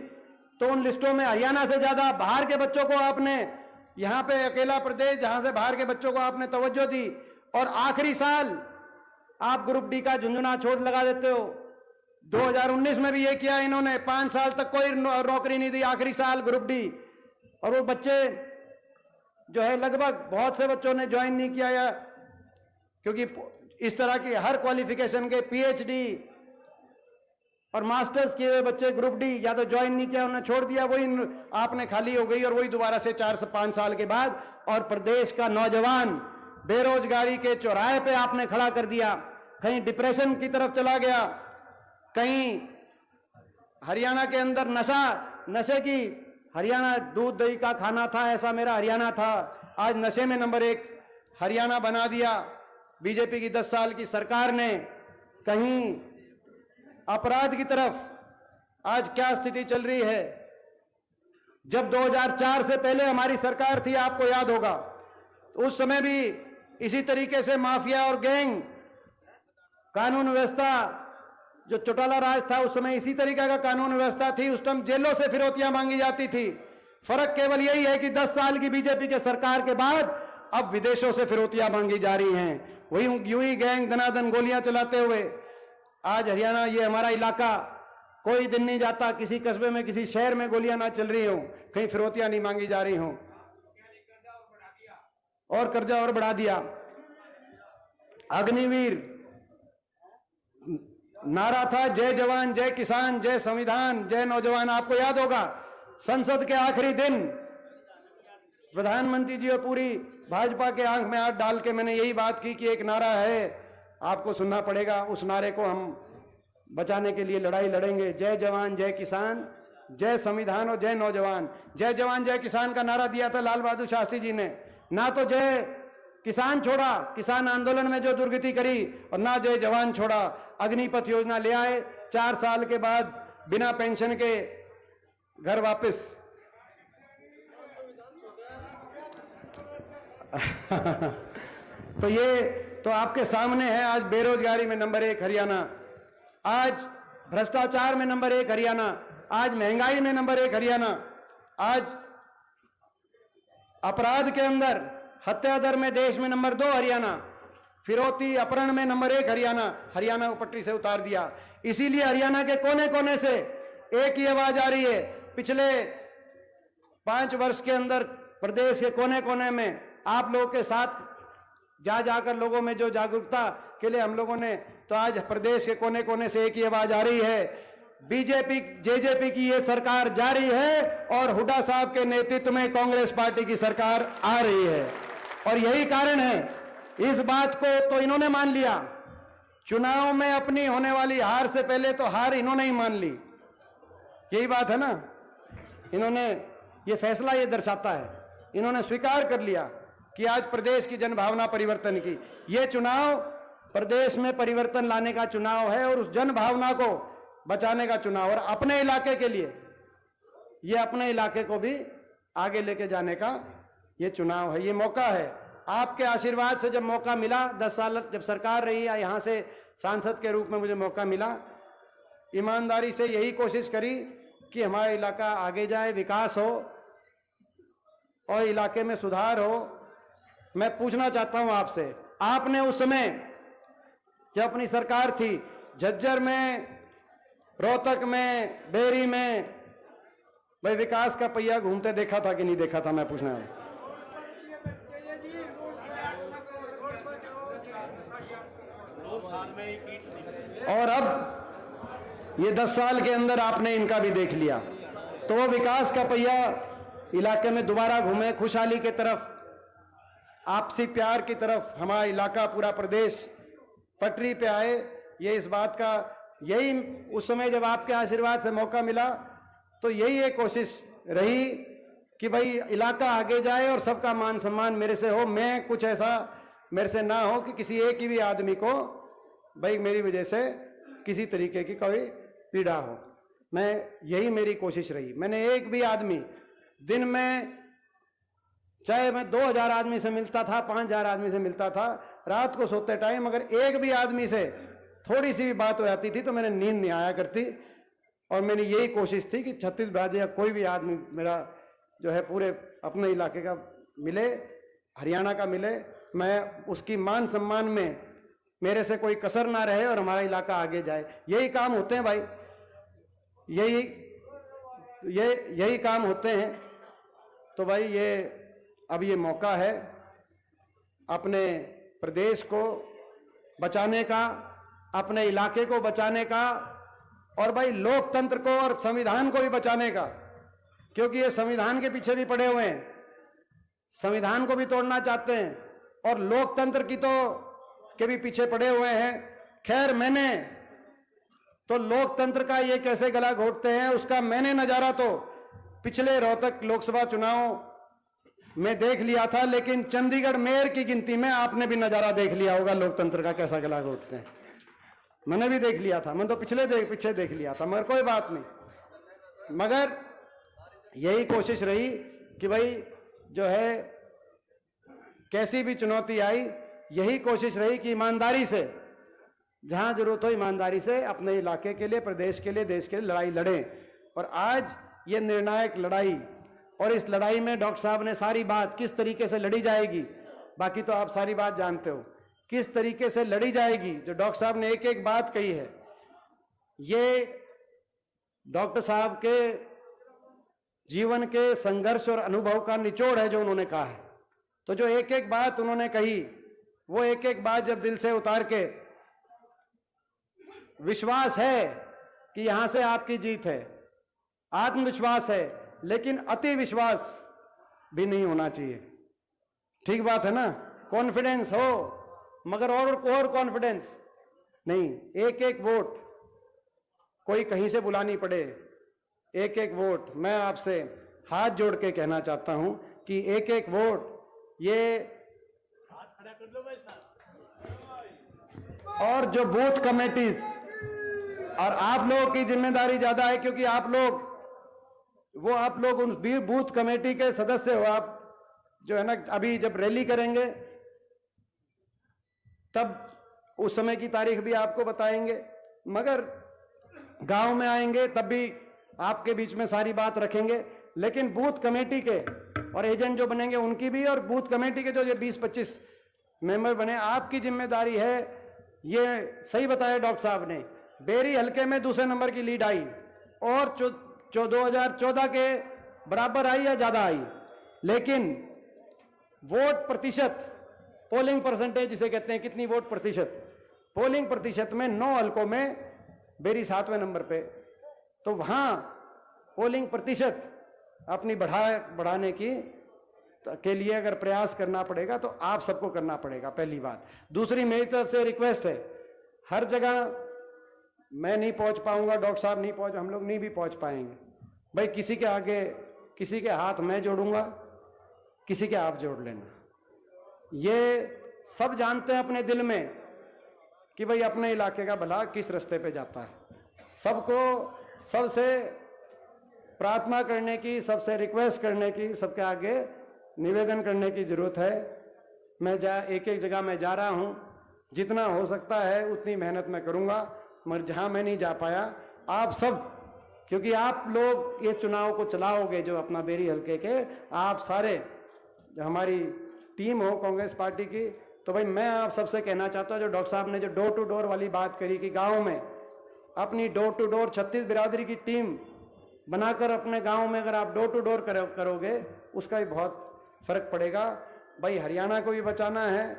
तो उन लिस्टों में हरियाणा से ज्यादा बाहर के बच्चों को आपने, यहां पे अकेला प्रदेश जहां से बाहर के बच्चों को आपने तवज्जो दी। और आखिरी साल आप ग्रुप डी का झुंझुना छोड़ लगा देते हो। 2019 में भी ये किया इन्होंने, 5 साल तक कोई नौकरी नहीं दी, आखिरी साल ग्रुप डी। और वो बच्चे जो है लगभग बहुत से बच्चों ने ज्वाइन नहीं किया, या क्योंकि इस तरह की हर क्वालिफिकेशन के पीएचडी और मास्टर्स किए हुए बच्चे ग्रुप डी या तो ज्वाइन नहीं किया, उन्होंने छोड़ दिया, वही आपने खाली हो गई और वही दोबारा से 4 से 5 साल के बाद। और प्रदेश का नौजवान बेरोजगारी के चौराहे पे आपने खड़ा कर दिया, कहीं डिप्रेशन की तरफ चला गया, कहीं हरियाणा के अंदर नशे की, हरियाणा दूध दही का खाना था, ऐसा मेरा हरियाणा था, आज नशे में नंबर 1 हरियाणा बना दिया बीजेपी की 10 साल की सरकार ने। कहीं अपराध की तरफ आज क्या स्थिति चल रही है। जब 2004 से पहले हमारी सरकार थी, आपको याद होगा, तो उस समय भी इसी तरीके से माफिया और गैंग, कानून व्यवस्था, जो चौटाला राज था उस समय इसी तरीके का कानून व्यवस्था थी। उस टाइम जेलों से फिरौतियां मांगी जाती थी। फर्क केवल यही है कि 10 साल की बीजेपी के सरकार के बाद अब विदेशों से फिरौतियां मांगी जा रही हैं। वही यूं ही गैंग धनाधन गोलियां चलाते हुए आज हरियाणा, ये हमारा इलाका, कोई दिन नहीं जाता किसी कस्बे में, किसी शहर में गोलियां ना चल रही हो, कहीं फिरौतियां नहीं मांगी जा रही हो, और कर्जा और बढ़ा दिया। अग्निवीर नारा था, जय जवान, जय किसान, जय संविधान, जय नौजवान। आपको याद होगा संसद के आखिरी दिन प्रधानमंत्री जी और पूरी भाजपा के आंख में हाथ डाल के मैंने यही बात की कि एक नारा है, आपको सुनना पड़ेगा, उस नारे को हम बचाने के लिए लड़ाई लड़ेंगे। जय जवान, जय किसान, जय संविधान और जय नौजवान। जय जवान जय किसान का नारा दिया था लाल बहादुर शास्त्री जी ने, ना तो जय किसान छोड़ा, किसान आंदोलन में जो दुर्गति करी, और ना जय जवान छोड़ा। अग्निपथ योजना ले आए, 4 साल के बाद बिना पेंशन के घर वापस। तो ये तो आपके सामने है। आज बेरोजगारी में नंबर 1 हरियाणा, आज भ्रष्टाचार में नंबर 1 हरियाणा, आज महंगाई में नंबर 1 हरियाणा, आज अपराध के अंदर हत्या दर में देश में नंबर 2 हरियाणा, फिरौती अपहरण में नंबर 1 हरियाणा। हरियाणा को पटरी से उतार दिया। इसीलिए हरियाणा के कोने कोने से एक ही आवाज आ रही है। पिछले 5 वर्ष के अंदर प्रदेश के कोने कोने में आप लोगों के साथ जाकर लोगों में जो जागरूकता के लिए हम लोगों ने, तो आज प्रदेश के कोने कोने से एक ही आवाज आ रही है, बीजेपी जेजेपी की ये सरकार जारी है और हुड्डा साहब के नेतृत्व में कांग्रेस पार्टी की सरकार आ रही है। और यही कारण है, इस बात को तो इन्होंने मान लिया। चुनाव में अपनी होने वाली हार से पहले तो हार इन्होंने ही मान ली, यही बात है ना। इन्होंने ये फैसला ये दर्शाता है, इन्होंने स्वीकार कर लिया कि आज प्रदेश की जनभावना परिवर्तन की, ये चुनाव प्रदेश में परिवर्तन लाने का चुनाव है और उस जनभावना को बचाने का चुनाव, और अपने इलाके के लिए, ये अपने इलाके को भी आगे लेके जाने का ये चुनाव है, ये मौका है। आपके आशीर्वाद से जब मौका मिला, 10 साल जब सरकार रही है, यहां से सांसद के रूप में मुझे मौका मिला, ईमानदारी से यही कोशिश करी कि हमारा इलाका आगे जाए, विकास हो और इलाके में सुधार हो। मैं पूछना चाहता हूं आपसे, आपने उस समय जब अपनी सरकार थी, झज्जर में, रोहतक में, बेरी में, भाई विकास का पहिया घूमते देखा था कि नहीं देखा था? मैं पूछना है। और अब ये 10 साल के अंदर आपने इनका भी देख लिया, तो वो विकास का पहिया इलाके में दोबारा घूमे, खुशहाली के तरफ। आपसी प्यार की तरफ हमारा इलाका, पूरा प्रदेश पटरी पे आए, ये इस बात का, यही उस समय जब आपके आशीर्वाद से मौका मिला तो यही एक कोशिश रही कि भाई इलाका आगे जाए और सबका मान सम्मान मेरे से हो, मैं कुछ ऐसा मेरे से ना हो कि किसी एक ही भी आदमी को भाई मेरी वजह से किसी तरीके की कोई पीड़ा हो। यही मेरी कोशिश रही। मैंने एक भी आदमी, दिन में चाहे मैं 2000 आदमी से मिलता था, 5000 आदमी से मिलता था, रात को सोते टाइम अगर एक भी आदमी से थोड़ी सी भी बात हो जाती थी तो मैंने नींद नहीं आया करती। और मेरी यही कोशिश थी कि छत्तीसगढ़ या कोई भी आदमी मेरा जो है पूरे अपने इलाके का मिले, हरियाणा का मिले, मैं उसकी मान सम्मान में मेरे से कोई कसर ना रहे और हमारा इलाका आगे जाए। यही काम होते हैं भाई, यही काम होते हैं। तो भाई अब ये मौका है अपने प्रदेश को बचाने का, अपने इलाके को बचाने का, और भाई लोकतंत्र को और संविधान को भी बचाने का, क्योंकि ये संविधान के पीछे भी पड़े हुए हैं, संविधान को भी तोड़ना चाहते हैं और लोकतंत्र की के भी पीछे पड़े हुए हैं। खैर, मैंने तो लोकतंत्र का ये कैसे गला घोटते हैं उसका मैंने नजारा तो पिछले रोहतक लोकसभा चुनाव में देख लिया था, लेकिन चंडीगढ़ मेयर की गिनती में आपने भी नजारा देख लिया होगा लोकतंत्र का कैसा गला घोटते हैं। मैंने भी देख लिया था, मैंने तो पीछे देख लिया था, मगर कोई बात नहीं। मगर यही कोशिश रही कि भाई जो है कैसी भी चुनौती आई, यही कोशिश रही कि ईमानदारी से, जहां जरूरत हो ईमानदारी से अपने इलाके के लिए, प्रदेश के लिए, देश के लिए लड़ाई लड़ें। और आज ये निर्णायक लड़ाई, और इस लड़ाई में डॉक्टर साहब ने सारी बात किस तरीके से लड़ी जाएगी, बाकी तो आप सारी बात जानते हो किस तरीके से लड़ी जाएगी। जो डॉक्टर साहब ने एक एक बात कही है, ये डॉक्टर साहब के जीवन के संघर्ष और अनुभव का निचोड़ है जो उन्होंने कहा है। तो जो एक एक बात उन्होंने कही, वो एक एक बात जब दिल से उतार के, विश्वास है कि यहां से आपकी जीत है, आत्मविश्वास है, लेकिन अति विश्वास भी नहीं होना चाहिए। ठीक बात है ना, कॉन्फिडेंस हो मगर और कॉन्फिडेंस नहीं। एक एक वोट कोई कहीं से बुलानी पड़े, एक एक वोट मैं आपसे हाथ जोड़ के कहना चाहता हूं कि एक एक वोट ये, और जो बूथ कमेटीज, और आप लोगों की जिम्मेदारी ज्यादा है क्योंकि आप लोग उन बूथ कमेटी के सदस्य हो। आप जो है ना, अभी जब रैली करेंगे तब उस समय की तारीख भी आपको बताएंगे, मगर गांव में आएंगे तब भी आपके बीच में सारी बात रखेंगे। लेकिन बूथ कमेटी के और एजेंट जो बनेंगे उनकी भी, और बूथ कमेटी के जो ये 20-25 मेंबर बने, आपकी जिम्मेदारी है। ये सही बताया डॉक्टर साहब ने, बेरी हल्के में दूसरे नंबर की लीड आई और 2014 के बराबर आई या ज्यादा आई, लेकिन वोट प्रतिशत, पोलिंग परसेंटेज जिसे कहते हैं, कितनी वोट प्रतिशत, पोलिंग प्रतिशत में 9 हल्कों में बेरी 7वें नंबर पे। तो वहां पोलिंग प्रतिशत अपनी बढ़ाने के लिए अगर प्रयास करना पड़ेगा तो आप सबको करना पड़ेगा, पहली बात। दूसरी, मेरी तरफ से रिक्वेस्ट है, हर जगह मैं नहीं पहुंच पाऊंगा, डॉक्टर साहब नहीं पहुंच, हम लोग नहीं भी पहुंच पाएंगे भाई। किसी के आगे, किसी के हाथ मैं जोड़ूंगा, किसी के आप जोड़ लेना। ये सब जानते हैं अपने दिल में कि भाई अपने इलाके का भला किस रास्ते पे जाता है। सबको सबसे प्रार्थना करने की, सबसे रिक्वेस्ट करने की, सबके आगे निवेदन करने की जरूरत है। मैं एक एक जगह मैं जा रहा हूं, जितना हो सकता है उतनी मेहनत मैं करूंगा, मगर जहां मैं नहीं जा पाया, आप सब, क्योंकि आप लोग ये चुनाव को चलाओगे, जो अपना बेरी हल्के के आप सारे, जो हमारी टीम हो कांग्रेस पार्टी की, तो भाई मैं आप सबसे कहना चाहता हूं, जो डॉक्टर साहब ने जो डोर टू डोर वाली बात करी कि गांव में अपनी डोर टू डोर 36 बिरादरी की टीम बनाकर अपने गांव में अगर आप डोर टू डोर करोगे, उसका भी बहुत फर्क पड़ेगा। भाई हरियाणा को भी बचाना है,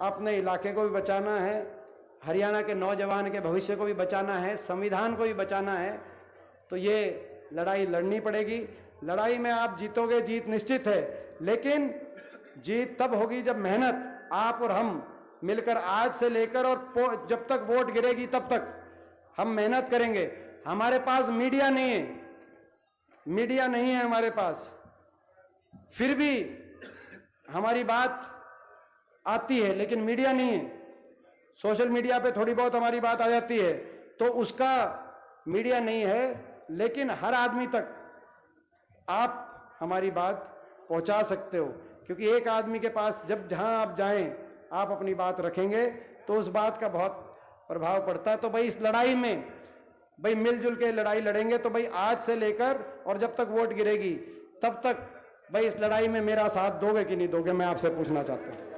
अपने इलाके को भी बचाना है, हरियाणा के नौजवान के भविष्य को भी बचाना है, संविधान को भी बचाना है। तो ये लड़ाई लड़नी पड़ेगी। लड़ाई में आप जीतोगे, जीत निश्चित है, लेकिन जीत तब होगी जब मेहनत आप और हम मिलकर आज से लेकर और जब तक वोट गिरेगी तब तक हम मेहनत करेंगे। हमारे पास मीडिया नहीं है, मीडिया नहीं है हमारे पास, फिर भी हमारी बात आती है, लेकिन मीडिया नहीं है। सोशल मीडिया पे थोड़ी बहुत हमारी बात आ जाती है, तो उसका मीडिया नहीं है, लेकिन हर आदमी तक आप हमारी बात पहुंचा सकते हो, क्योंकि एक आदमी के पास जब जहां आप जाएं आप अपनी बात रखेंगे तो उस बात का बहुत प्रभाव पड़ता है। तो भाई इस लड़ाई में भाई मिलजुल के लड़ाई लड़ेंगे, तो भाई आज से लेकर और जब तक वोट गिरेगी तब तक भाई इस लड़ाई में मेरा साथ दोगे कि नहीं दोगे, मैं आपसे पूछना चाहता हूं।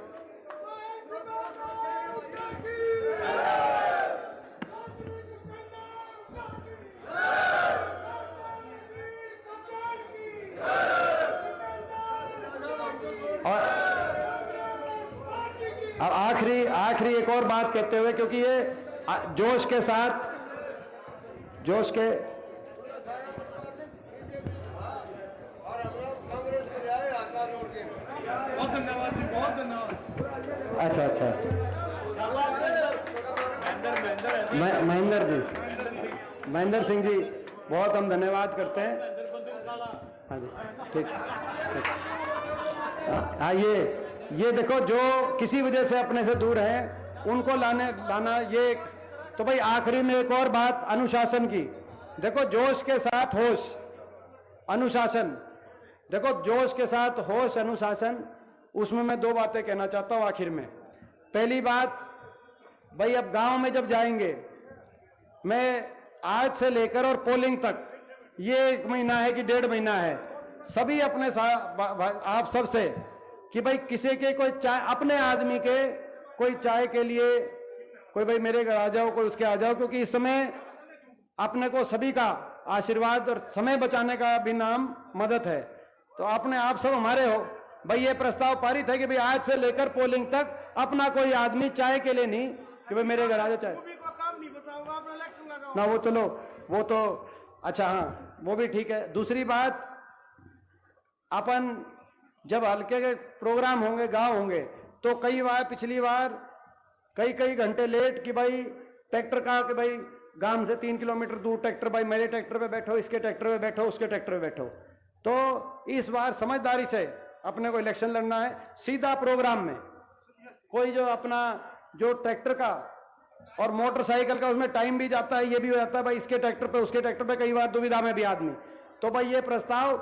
और अब आखिरी एक और बात कहते हुए, क्योंकि ये जोश के साथ जोश के अच्छा महेंद्र सिंह जी बहुत हम धन्यवाद करते हैं। हाँ जी ठीक। हाँ ये देखो जो किसी वजह से अपने से दूर हैं उनको लाना ये तो भाई आखिरी में एक और बात अनुशासन की। देखो जोश के साथ होश अनुशासन, देखो जोश के साथ होश अनुशासन, उसमें मैं दो बातें कहना चाहता हूं आखिर में। पहली बात भाई अब गांव में जब जाएंगे, मैं आज से लेकर और पोलिंग तक ये 1 महीना है कि 1.5 महीना है, सभी अपने आप सबसे कि भाई किसी के कोई चाय अपने आदमी के कोई चाय के लिए कोई भाई मेरे घर आ जाओ, कोई उसके आ जाओ, क्योंकि इस समय अपने को सभी का आशीर्वाद और समय बचाने का भी नाम मदद है। तो अपने आप सब हमारे हो भाई। ये प्रस्ताव पारित है कि भाई आज से लेकर पोलिंग तक अपना कोई आदमी चाय के लिए नहीं कि भाई मेरे घर आ जाओ चाय ना, वो चलो वो तो अच्छा हाँ वो भी ठीक है। दूसरी बात, अपन जब हल्के के प्रोग्राम होंगे गांव होंगे तो कई बार पिछली बार कई घंटे लेट कि भाई ट्रैक्टर का कि भाई गांव से 3 किलोमीटर दूर ट्रैक्टर, भाई मेरे ट्रैक्टर पे बैठो, इसके ट्रैक्टर पे बैठो, उसके ट्रैक्टर पे बैठो। तो इस बार समझदारी से अपने को इलेक्शन लड़ना है, सीधा प्रोग्राम में कोई जो अपना जो ट्रैक्टर का और मोटरसाइकिल का उसमें टाइम भी जाता है, ये भी हो जाता है भाई इसके ट्रैक्टर पे उसके ट्रैक्टर पे, कई बार दुविधा में भी आदमी। तो भाई ये प्रस्ताव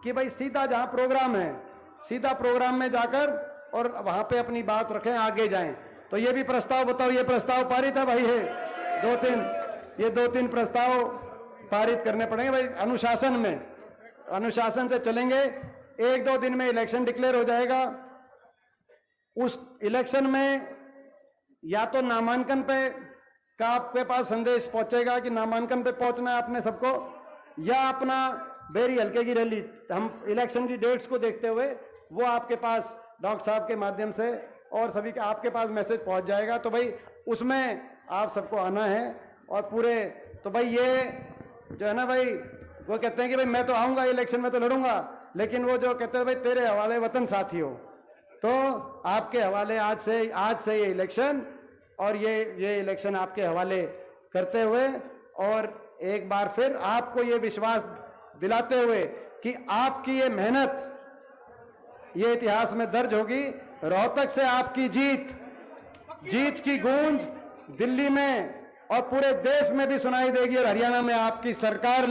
कि भाई सीधा जहां प्रोग्राम है सीधा प्रोग्राम में जाकर और वहां पे अपनी बात रखें, आगे जाएं। तो ये भी प्रस्ताव बताओ, ये प्रस्ताव पारित है भाई, ये 2-3 प्रस्ताव पारित करने पड़ेंगे भाई। अनुशासन से चलेंगे, 1-2 दिन में इलेक्शन डिक्लेयर हो जाएगा। उस इलेक्शन में या तो नामांकन पे का आपके पास संदेश पहुंचेगा कि नामांकन पे पहुंचना है आपने सबको, या अपना बेरी हल्के की रैली, हम इलेक्शन की डेट्स को देखते हुए वो आपके पास डॉक्टर साहब के माध्यम से और सभी के आपके पास मैसेज पहुंच जाएगा। तो भाई उसमें आप सबको आना है और पूरे, तो भाई ये जो है ना भाई, वो कहते हैं कि भाई मैं तो आऊंगा इलेक्शन में तो लड़ूंगा, लेकिन वो जो कहते हैं भाई तेरे हवाले वतन साथी हो, तो आपके हवाले आज से ये इलेक्शन और ये इलेक्शन आपके हवाले करते हुए और एक बार फिर आपको ये विश्वास दिलाते हुए कि आपकी ये मेहनत ये इतिहास में दर्ज होगी। रोहतक से आपकी जीत की गूंज दिल्ली में और पूरे देश में भी सुनाई देगी और हरियाणा में आपकी सरकार